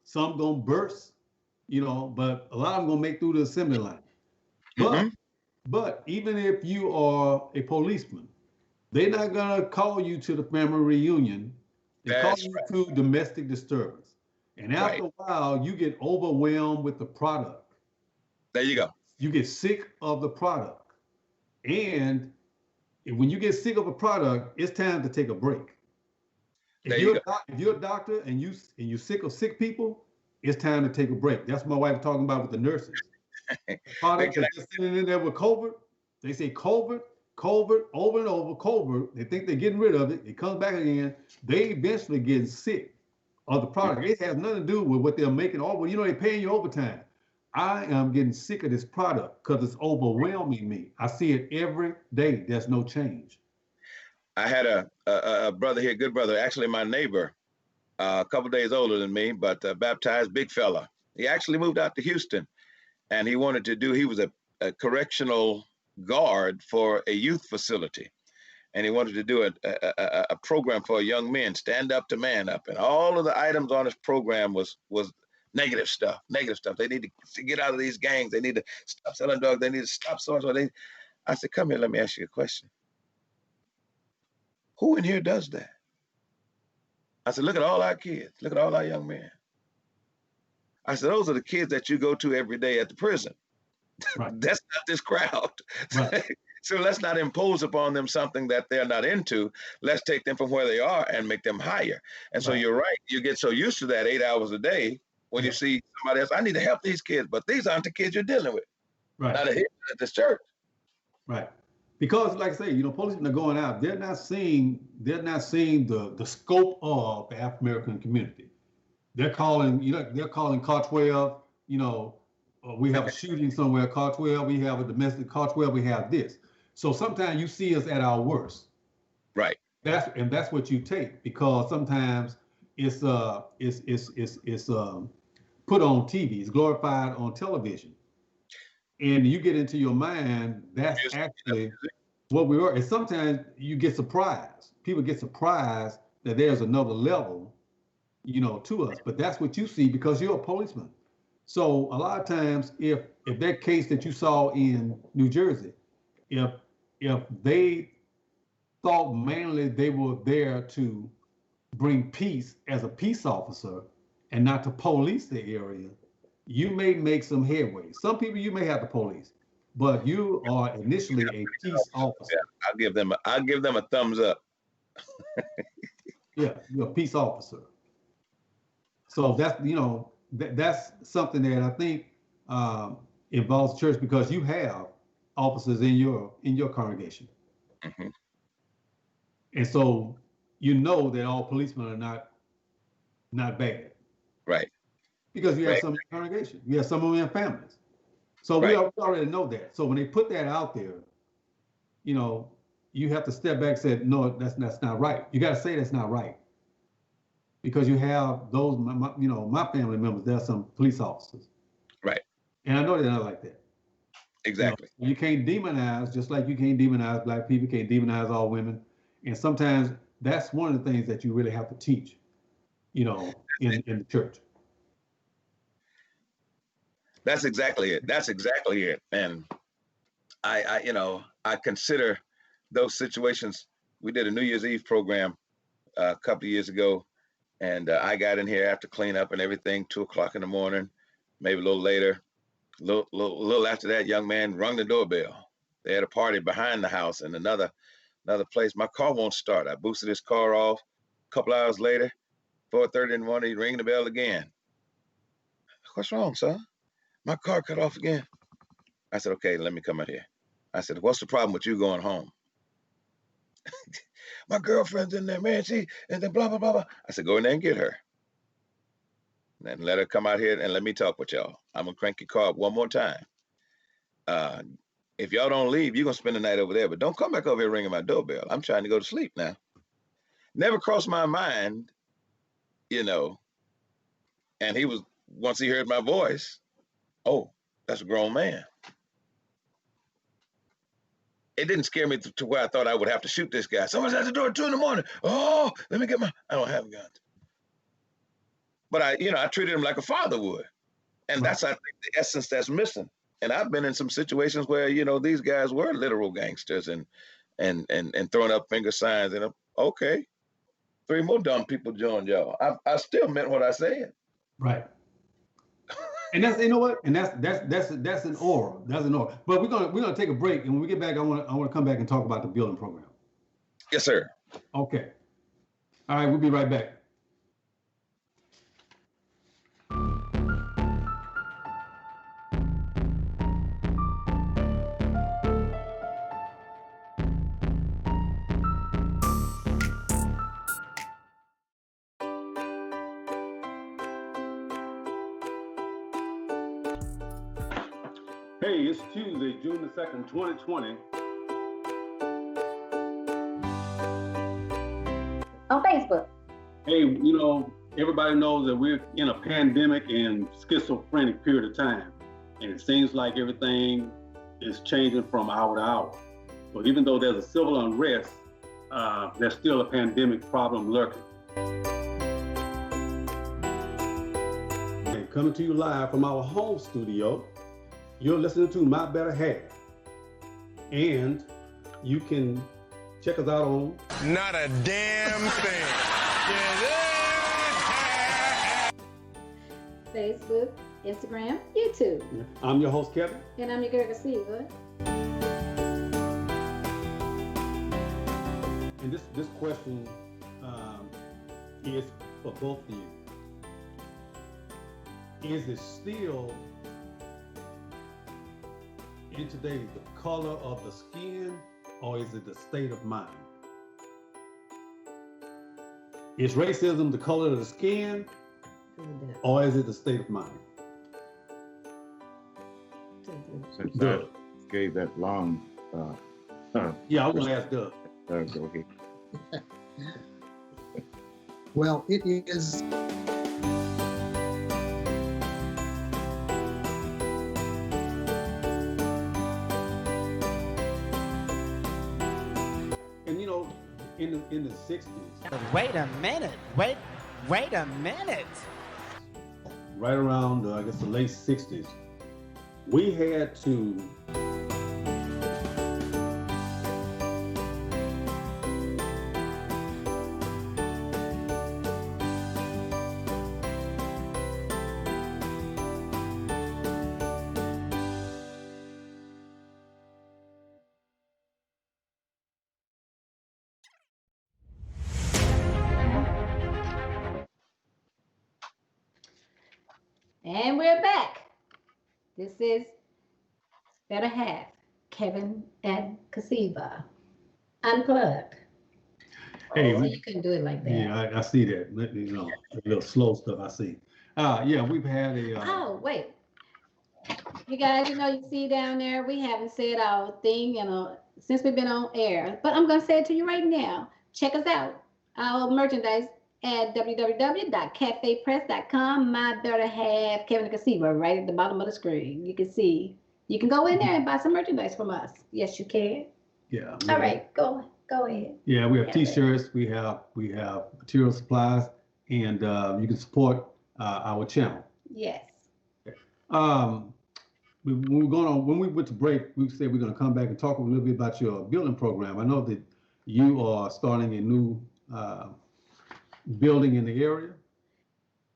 some going to burst, but a lot of them going to make through the assembly line. But even if you are a policeman, they're not going to call you to the family reunion. They call you to domestic disturbance. And after a while, you get overwhelmed with the product. There you go. You get sick of the product. And when you get sick of a product, it's time to take a break. If you're a doctor and you're sick of sick people, it's time to take a break. That's what my wife was talking about with the nurses. Products are just sitting in there with COVID. They say COVID, over and over, COVID. They think they're getting rid of it. It comes back again. They eventually get sick of the product. It has nothing to do with what they're making. They're paying you overtime. I am getting sick of this product because it's overwhelming me. I see it every day. There's no change. I had a brother here, good brother, actually my neighbor, a couple days older than me, but baptized, big fella. He actually moved out to Houston, and he was a correctional guard for a youth facility. And he wanted to do a program for young men, stand up to man up. And all of the items on his program was negative stuff. They need to get out of these gangs. They need to stop selling drugs. They need to stop so-and-so. I said, come here, let me ask you a question. Who in here does that? I said, look at all our kids. Look at all our young men. I said, those are the kids that you go to every day at the prison. Right. That's not this crowd. Right. So let's not impose upon them something that they're not into. Let's take them from where they are and make them higher. And so you're right. You get so used to that 8 hours a day when you see somebody else. I need to help these kids, but these aren't the kids you're dealing with. Right. Not here at this church. Right. Because, like I say, policemen are going out. They're not seeing the scope of the African American community. They're calling car 12. We have a shooting somewhere, car 12. We have a domestic car 12. We have this. So sometimes you see us at our worst. Right. That's what you take, because sometimes it's put on TV. It's glorified on television. And you get into your mind, that's actually what we are. And sometimes you get surprised. People get surprised that there's another level, to us. But that's what you see because you're a policeman. So a lot of times, if that case that you saw in New Jersey, if they thought mainly they were there to bring peace as a peace officer and not to police the area, you may make some headway. Some people you may have to police, but you are initially a peace officer. Yeah, I'll give them a thumbs up. Yeah, you're a peace officer. So that's that's something that I think involves church, because you have officers in your congregation, and so that all policemen are not bad. Right. Because you have some in your congregation, you have some of them in families. So we already know that. So when they put that out there, you have to step back and say, no, that's not right. You got to say that's not right. Because you have those, my family members, there's some police officers. Right. And I know they're not like that. Exactly. You can't demonize, just like you can't demonize black people, you can't demonize all women. And sometimes that's one of the things that you really have to teach, in the church. That's exactly it. That's exactly it. And I consider those situations. We did a New Year's Eve program a couple of years ago, and I got in here after cleanup and everything, 2:00 in the morning, maybe a little later. A little after that, young man rung the doorbell. They had a party behind the house in another place. My car won't start. I boosted his car off. A couple hours later, 4:30 in the morning, he ring the bell again. What's wrong, son? My car cut off again. I said, okay, let me come out here. I said, what's the problem with you going home? My girlfriend's in there, man. And then blah, blah, blah, blah. I said, go in there and get her. And let her come out here and let me talk with y'all. I'm gonna crank your car up one more time. If y'all don't leave, you're gonna spend the night over there, but don't come back over here ringing my doorbell. I'm trying to go to sleep now. Never crossed my mind, and once he heard my voice, oh, that's a grown man. It didn't scare me to where I thought I would have to shoot this guy. Someone's at the door at 2 in the morning. Oh, let me get I don't have guns. But I treated him like a father would. And that's, I think, the essence that's missing. And I've been in some situations where, these guys were literal gangsters and throwing up finger signs and okay, 3 more dumb people joined y'all. I still meant what I said. Right. And that's, what? And that's an aura. That's an aura. But we're gonna take a break, and when we get back, I want to come back and talk about the building program. Yes, sir. Okay. All right, we'll be right back. Hey, it's Tuesday, June the 2nd, 2020. On Facebook. Hey, everybody knows that we're in a pandemic and schizophrenic period of time. And it seems like everything is changing from hour to hour. But even though there's a civil unrest, there's still a pandemic problem lurking. And coming to you live from our home studio, you're listening to My Better Half. And you can check us out on Not a damn thing. Facebook, Instagram, YouTube. I'm your host, Kevin. And I'm your girl, Cassiva. And this question is for both of you. Is it still, in today, the color of the skin, or is it the state of mind? Is racism the color of the skin, or is it the state of mind? Since Doug gave that long, Yeah, I want to ask Doug. go ahead. Well, it is. And in the 60s, Wait a minute. Wait a minute. right around, I guess, the late 60s, we had to And we're back. This is Better Half, Kevin and Cassiva. Unplugged. Hey, So you couldn't do it like that. yeah, I see that. A little slow stuff I see. Yeah, we've had a. Oh, wait. You guys, you see down there, we haven't said our thing, since we've been on air. But I'm gonna say it to you right now. Check us out. Our merchandise at www.cafepress.com. My better half, Kevin Casino, right at the bottom of the screen. You can see. You can go in there and buy some merchandise from us. Yes, you can. Yeah. All right, go ahead. Yeah, we have Have it. T-shirts, we have material supplies, and you can support our channel. Yes. Um, when we went to break, we said we're going to come back and talk a little bit about your building program. I know that you are starting a new building in the area.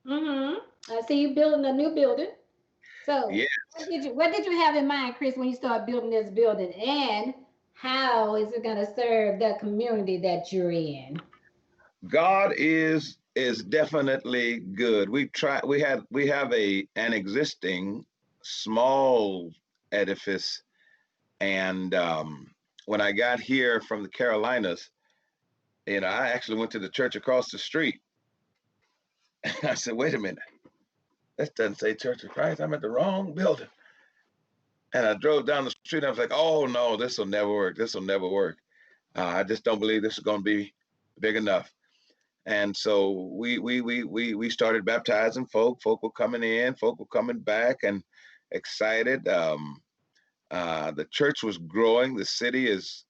Mm-hmm. I see you building a new building. So Yeah. what did you have in mind, Chris, when you started building this building, and how is it going to serve the community that you're in? God is definitely good. We have an existing small edifice, and when I got here from the Carolinas, I actually went to the church across the street. And I said, wait a minute, this doesn't say Church of Christ. I'm at the wrong building. And I drove down the street and I was like, oh no, this will never work. This will never work. I just don't believe this is going to be big enough. And so we started baptizing folk. Folk were coming in, folk were coming back, and excited. The church was growing. The city is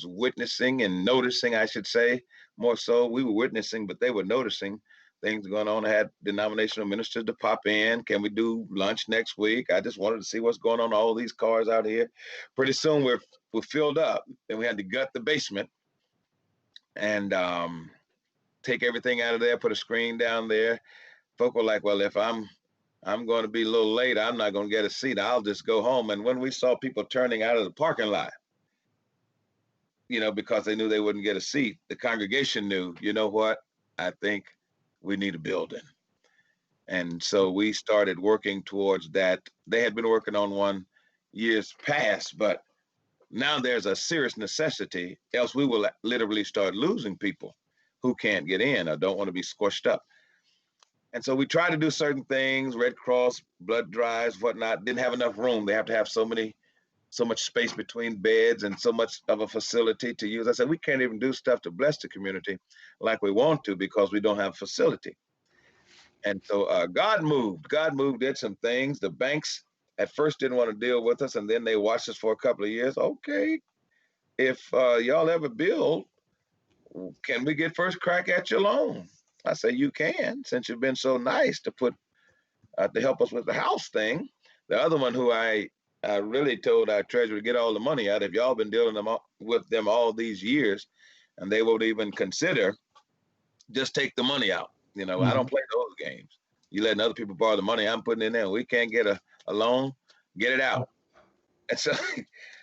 witnessing and noticing, I should say, more so. We were witnessing, but they were noticing things going on. I had denominational ministers to pop in. Can we do lunch next week? I just wanted to see what's going on. All these cars out here. Pretty soon we're filled up, and we had to gut the basement and take everything out of there, put a screen down there. Folk were like, well, if I'm going to be a little late, I'm not going to get a seat. I'll just go home. And when we saw people turning out of the parking lot, because they knew they wouldn't get a seat, the congregation knew, you know what? I think we need a building. And so we started working towards that. They had been working on one years past, but now there's a serious necessity, else we will literally start losing people who can't get in or don't want to be squished up. And so we try to do certain things, Red Cross, blood drives, whatnot. Didn't have enough room. They have to have so much space between beds and so much of a facility to use. I said, we can't even do stuff to bless the community like we want to because we don't have facility. And so God moved, did some things. The banks at first didn't want to deal with us, and then they watched us for a couple of years. Okay, if y'all ever build, can we get first crack at your loan? I say, you can, since you've been so nice to help us with the house thing. The other one who I really told our treasurer to get all the money out, if y'all been dealing with them all these years and they won't even consider, just take the money out. I don't play those games. You letting other people borrow the money I'm putting in there. We can't get a loan, get it out.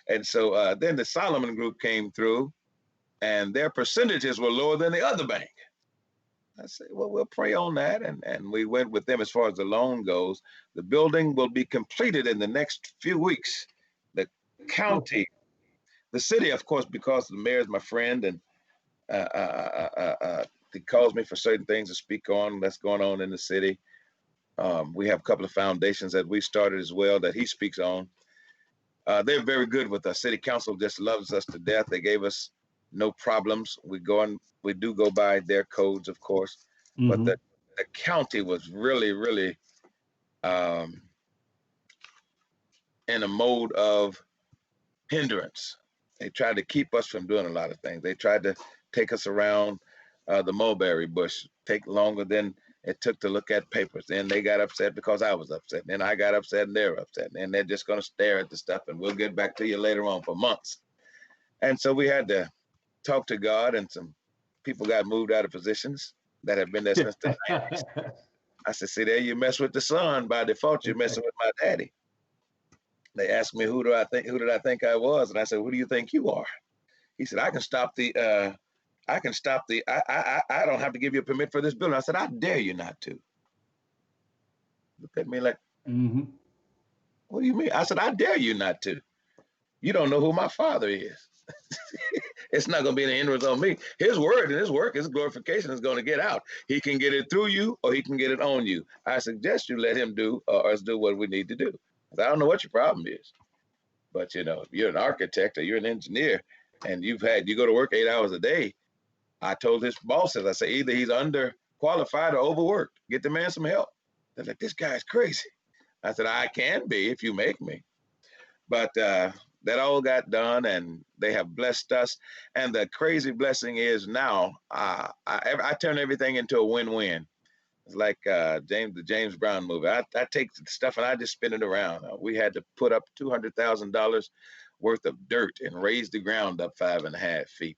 And so then the Solomon Group came through, and their percentages were lower than the other bank. I said, well, we'll pray on that. And we went with them as far as the loan goes. The building will be completed in the next few weeks. The county, the city, of course, because the mayor is my friend, and he calls me for certain things to speak on that's going on in the city. We have a couple of foundations that we started as well that he speaks on. They're very good with us. City council just loves us to death. They gave us no problems. We do go by their codes, of course, but the county was really, really in a mode of hindrance. They tried to keep us from doing a lot of things. They tried to take us around the mulberry bush, take longer than it took to look at papers. Then they got upset because I was upset. Then I got upset and they're upset. And they're just going to stare at the stuff and we'll get back to you later on for months. And so we had to talk to God, and some people got moved out of positions that have been there since the 90s. I said, see there, you mess with the son, by default, you're messing with my daddy. They asked me, who did I think I was? And I said, who do you think you are? He said, I don't have to give you a permit for this building. I said, I dare you not to. Look at me like, what do you mean? I said, I dare you not to. You don't know who my father is. It's not going to be any hindrance on me. His word and his work, his glorification is going to get out. He can get it through you or he can get it on you. I suggest you let him do or us do what we need to do. I said, I don't know what your problem is, but you know, if you're an architect or you're an engineer and you go to work 8 hours a day. I told his bosses, I said, either he's underqualified or overworked. Get the man some help. They're like, this guy's crazy. I said, I can be if you make me. But that all got done, and they have blessed us. And the crazy blessing is now I turn everything into a win-win. It's like the James Brown movie. I take the stuff and I just spin it around. We had to put up $200,000 worth of dirt and raise the ground up 5.5 feet.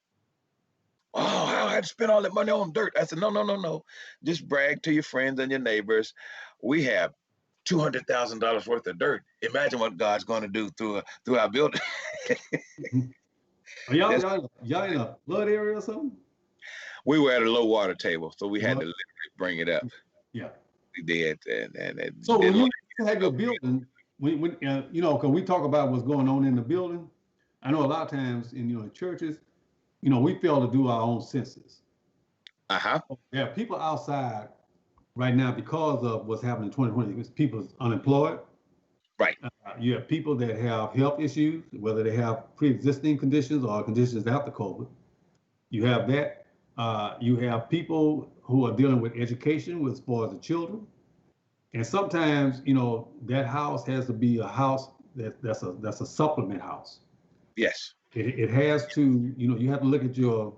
Oh, I had to spend all that money on dirt. I said, no. Just brag to your friends and your neighbors. We have $200,000 worth of dirt. Imagine what God's going to do through our building. Are y'all in a flood area or something? We were at a low water table, so we had to literally bring it up. Yeah, we did. And so when you have your building, when you know, because we talk about what's going on in the building, I know a lot of times in churches, we fail to do our own census. There are people outside right now because of what's happening in 2020. Because people's unemployed. Right. You have people that have health issues, whether they have pre-existing conditions or conditions after COVID. You have that. You have people who are dealing with education as far as the children. And sometimes, that house has to be a house that's a supplement house. Yes. It has to, you have to look at your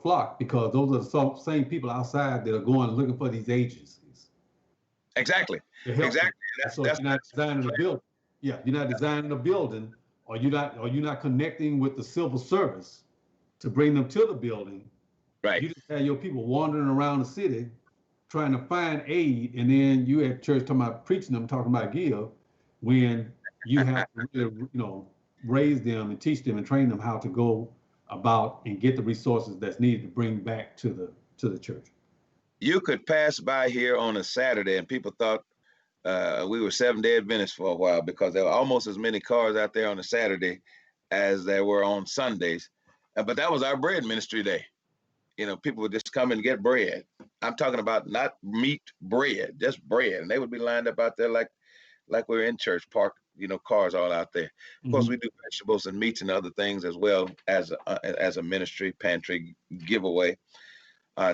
flock, because those are the same people outside that are going looking for these agencies. Exactly. Exactly. So you're not designing a building. Yeah, you're not designing a building, or you're not connecting with the civil service to bring them to the building. Right. You just have your people wandering around the city trying to find aid, and then you at church talking about preaching them, talking about give, when you have to really, raise them and teach them and train them how to go about and get the resources that's needed to bring back to the church. You could pass by here on a Saturday and people thought we were Seventh-day Adventists for a while, because there were almost as many cars out there on a Saturday as there were on Sundays. But that was our bread ministry day. People would just come and get bread. I'm talking about not meat, bread, just bread. And they would be lined up out there like we're in church, parked, cars all out there. Of course, we do vegetables and meats and other things as well as a ministry, pantry, giveaway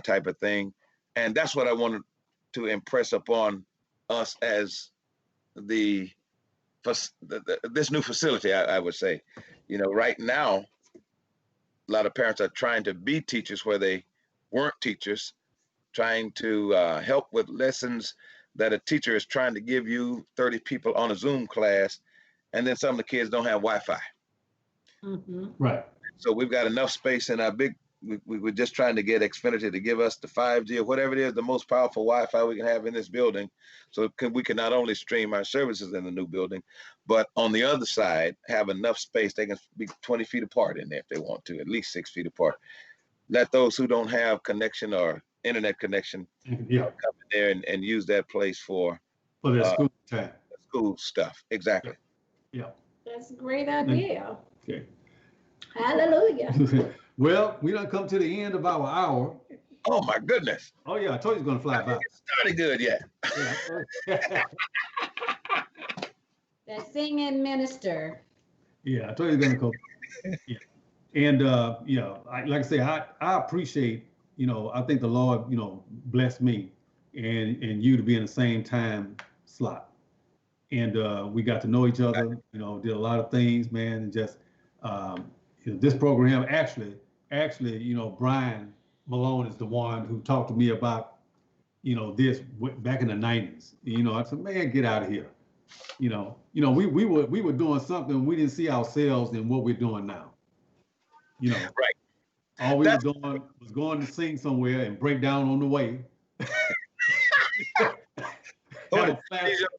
type of thing. And that's what I wanted to impress upon us as this new facility, I would say. Right now, a lot of parents are trying to be teachers where they weren't teachers, trying to help with lessons that a teacher is trying to give you 30 people on a Zoom class, and then some of the kids don't have Wi-Fi. Right. So we've got enough space in our we were just trying to get Xfinity to give us the 5G or whatever it is, the most powerful Wi-Fi we can have in this building. So we can not only stream our services in the new building, but on the other side, have enough space. They can be 20 feet apart in there if they want to, at least 6 feet apart. Let those who don't have connection or internet connection come in there and use that place for their school time. School stuff. Exactly. Yeah. That's a great idea. Okay. Hallelujah. Well, we done come to the end of our hour. Oh my goodness. Oh yeah, I told you it's gonna fly by. Started good, yeah. That singing minister. Yeah, I told you it's gonna go. Yeah. And like I say, I appreciate, I think the Lord, blessed me and you to be in the same time slot. And we got to know each other, did a lot of things, man, and just this program actually, Brian Malone is the one who talked to me about, this back in the 90s. I said, man, get out of here. We were doing something, we didn't see ourselves in what we're doing now. Right. All we were doing was going to sing somewhere and break down on the way. You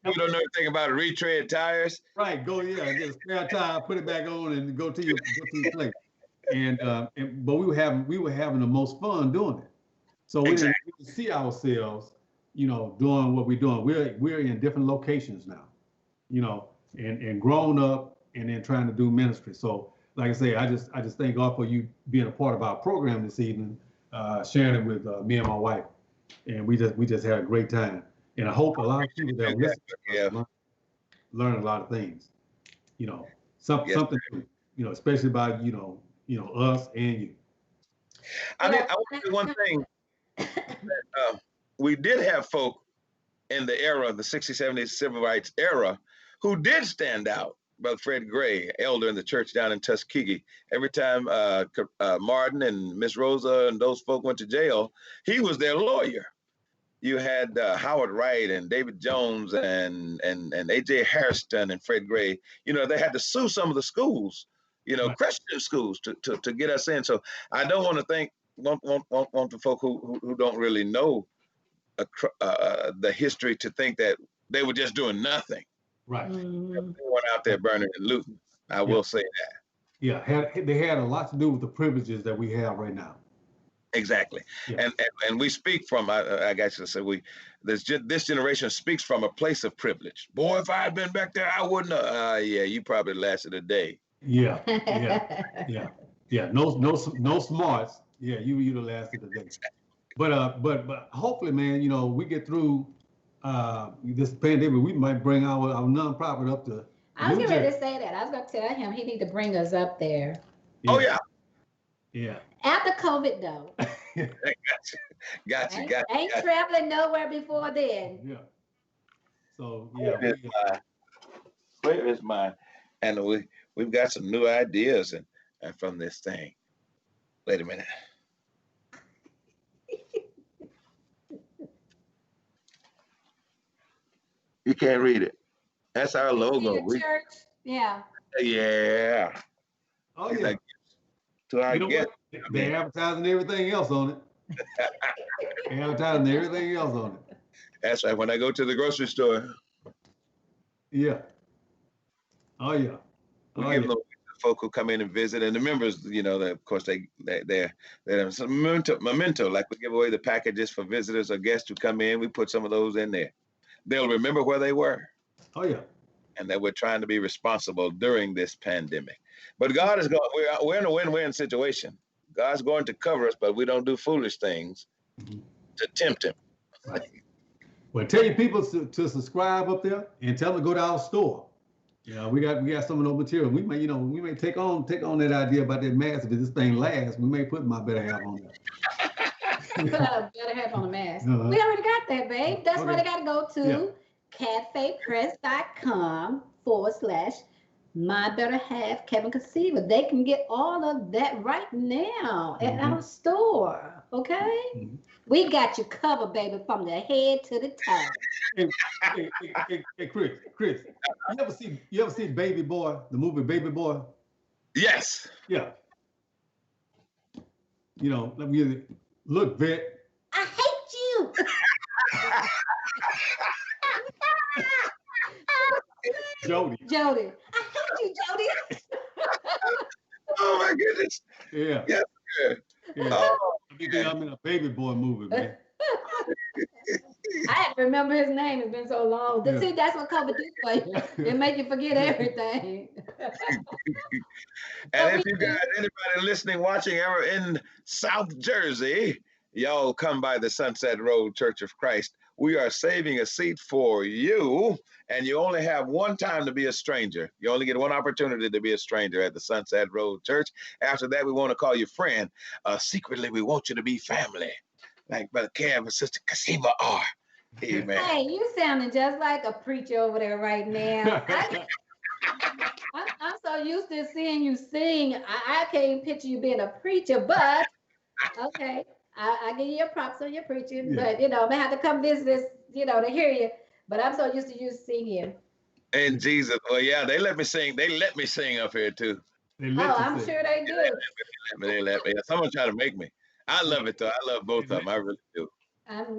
don't know anything about retread tires. Right, get a spare tire, put it back on, and go to your place. But we were having the most fun doing it. So we didn't see ourselves, doing what we're doing. We're in different locations now, and grown up, and then trying to do ministry. So, like I say, I just thank God for you being a part of our program this evening, sharing it with me and my wife, and we just had a great time. And I hope a lot of people that listen. learn a lot of things. Yes. Something, especially about us and you. I Yeah. want to say one thing. We did have folk in the era, the 60s, 70s civil rights era, who did stand out. Brother Fred Gray, elder in the church down in Tuskegee. Every time Martin and Miss Rosa and those folk went to jail, he was their lawyer. You had Howard Wright and David Jones and A.J. Hairston and Fred Gray. They had to sue some of the schools, Right. Christian schools, to get us in. So I don't want to want the folk who don't really know the history to think that they were just doing nothing. Right. Mhm. They weren't out there burning and looting. I will say that. Yeah. They had a lot to do with the privileges that we have right now. Exactly. Yeah. And we speak from, I guess to say, this generation speaks from a place of privilege. Boy, if I had been back there, I wouldn't have. Yeah, you probably lasted a day. Yeah. No smarts. Yeah, you'd have lasted a day. But hopefully, man, we get through this pandemic. We might bring our nonprofit up to. I was New getting ready Jersey. to say that. I was going to tell him he need to bring us up there. Oh yeah. Yeah. After COVID, though. Got you. Ain't traveling nowhere before then. Yeah. So yeah. Where is my? And we've got some new ideas and from this thing. Wait a minute. You can't read it. That's our logo. In the church. Yeah. Yeah. Oh It's yeah. like, to our You know guests. what? They're advertising everything else on it. They're advertising everything else on it. That's right. When I go to the grocery store, Yeah. Oh yeah. we Oh give yeah. them folk who come in and visit, and the members, of course, they're some memento. Like we give away the packages for visitors or guests who come in. We put some of those in there. They'll remember where they were, Oh yeah. and that we're trying to be responsible during this pandemic. But God is going. We're in a win-win situation. God's going to cover us, but we don't do foolish things to tempt Him. Well, tell your people to subscribe up there and tell them to go to our store. We got some of those materials. We may take on that idea about that mask. If this thing lasts, we may put my better half on there. Put a better half on the mask. Uh-huh. We already got that, babe. That's why Okay. they got to go to cafepress.com/my better half Kevin Conceiver. They can get all of that right now at our store. Okay? Mhm. We got you covered, baby, from the head to the toe. Hey, Chris, you ever see Baby Boy, the movie Baby Boy? Yes. Yeah. Let me look, Vet. I hate you. Jody. Jody. I hate you, Jody. Oh my goodness. Yeah. Yes, sir. Yeah. Oh, I'm in a Baby Boy movie, man. I have to remember his name. It's been so long. Yeah. See, that's what COVID do for you. It make you forget everything. and if you guys, anybody listening, watching ever in South Jersey, y'all come by the Sunset Road Church of Christ. We are saving a seat for you, and you only have one time to be a stranger. You only get one opportunity to be a stranger at the Sunset Road Church. After that, we want to call you friend. Secretly, we want you to be family, like Brother Kev and Sister Kasima are. Amen. Hey, you sounding just like a preacher over there right now. I'm so used to seeing you sing. I can't picture you being a preacher, but okay. I give you your props on your preaching, Yeah. but I'm gonna have to come visit this, to hear you. But I'm so used to you singing. And Jesus, well, yeah, they let me sing. They let me sing up here too. I'm sure they do. They let me. Someone try to make me. I love it though. I love both of them. I really do. I'm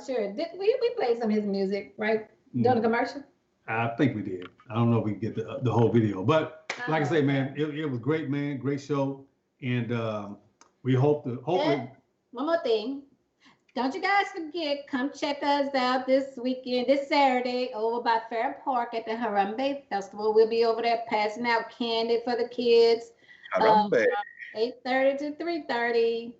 sure. We played some of his music, right? During the commercial? I think we did. I don't know if we can get the whole video, but like I say, man, it was great, man. Great show, and we hopefully. One more thing. Don't you guys forget, come check us out this weekend, this Saturday, over by Fair Park at the Harambe Festival. We'll be over there passing out candy for the kids. Harambe. 8:30 to 3:30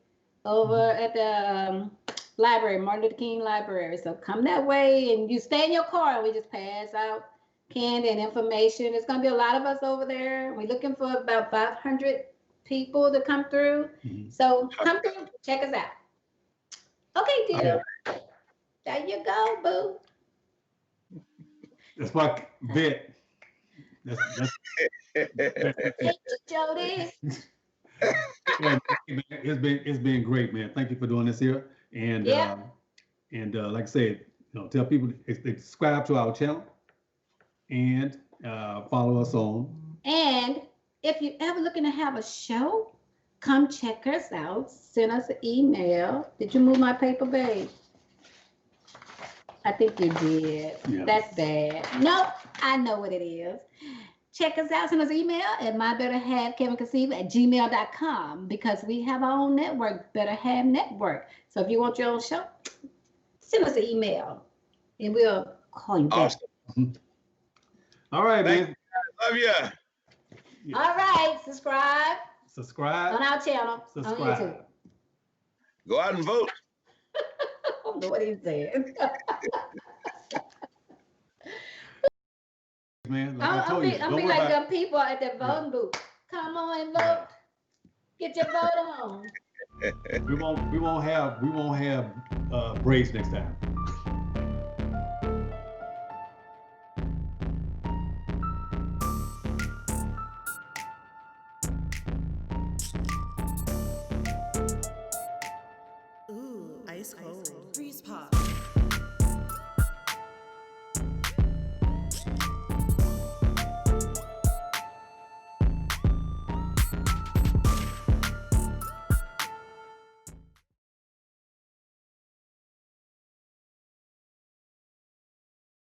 over at the library, Martin Luther King Library. So come that way and you stay in your car and we just pass out candy and information. It's gonna be a lot of us over there. We're looking for about 500 people to come through. Mhm. So come through, check us out. Okay, dear. There you go, boo. That's my bet. That's Thank you, Jody. yeah, it's been great, man. Thank you for doing this here. And Yeah. Like I said, tell people to subscribe to our channel and follow us on. And if you're ever looking to have a show, come check us out. Send us an email. Did you move my paper, babe? I think you did. Yeah. That's bad. Nope, I know what it is. Check us out. Send us an email at mybetterhalfkevinconceive@gmail.com because we have our own network, Better Half Network. So if you want your own show, send us an email and we'll call you back. Awesome. All right, Thank man. Love ya. All right, subscribe Subscribe. on our channel on Subscribe. YouTube. Go out and vote. I don't know what he's saying. Man, like I I'm told you, be don't like worry about them people at the voting booth. Come on and vote. Get your vote on. we won't have braids next time.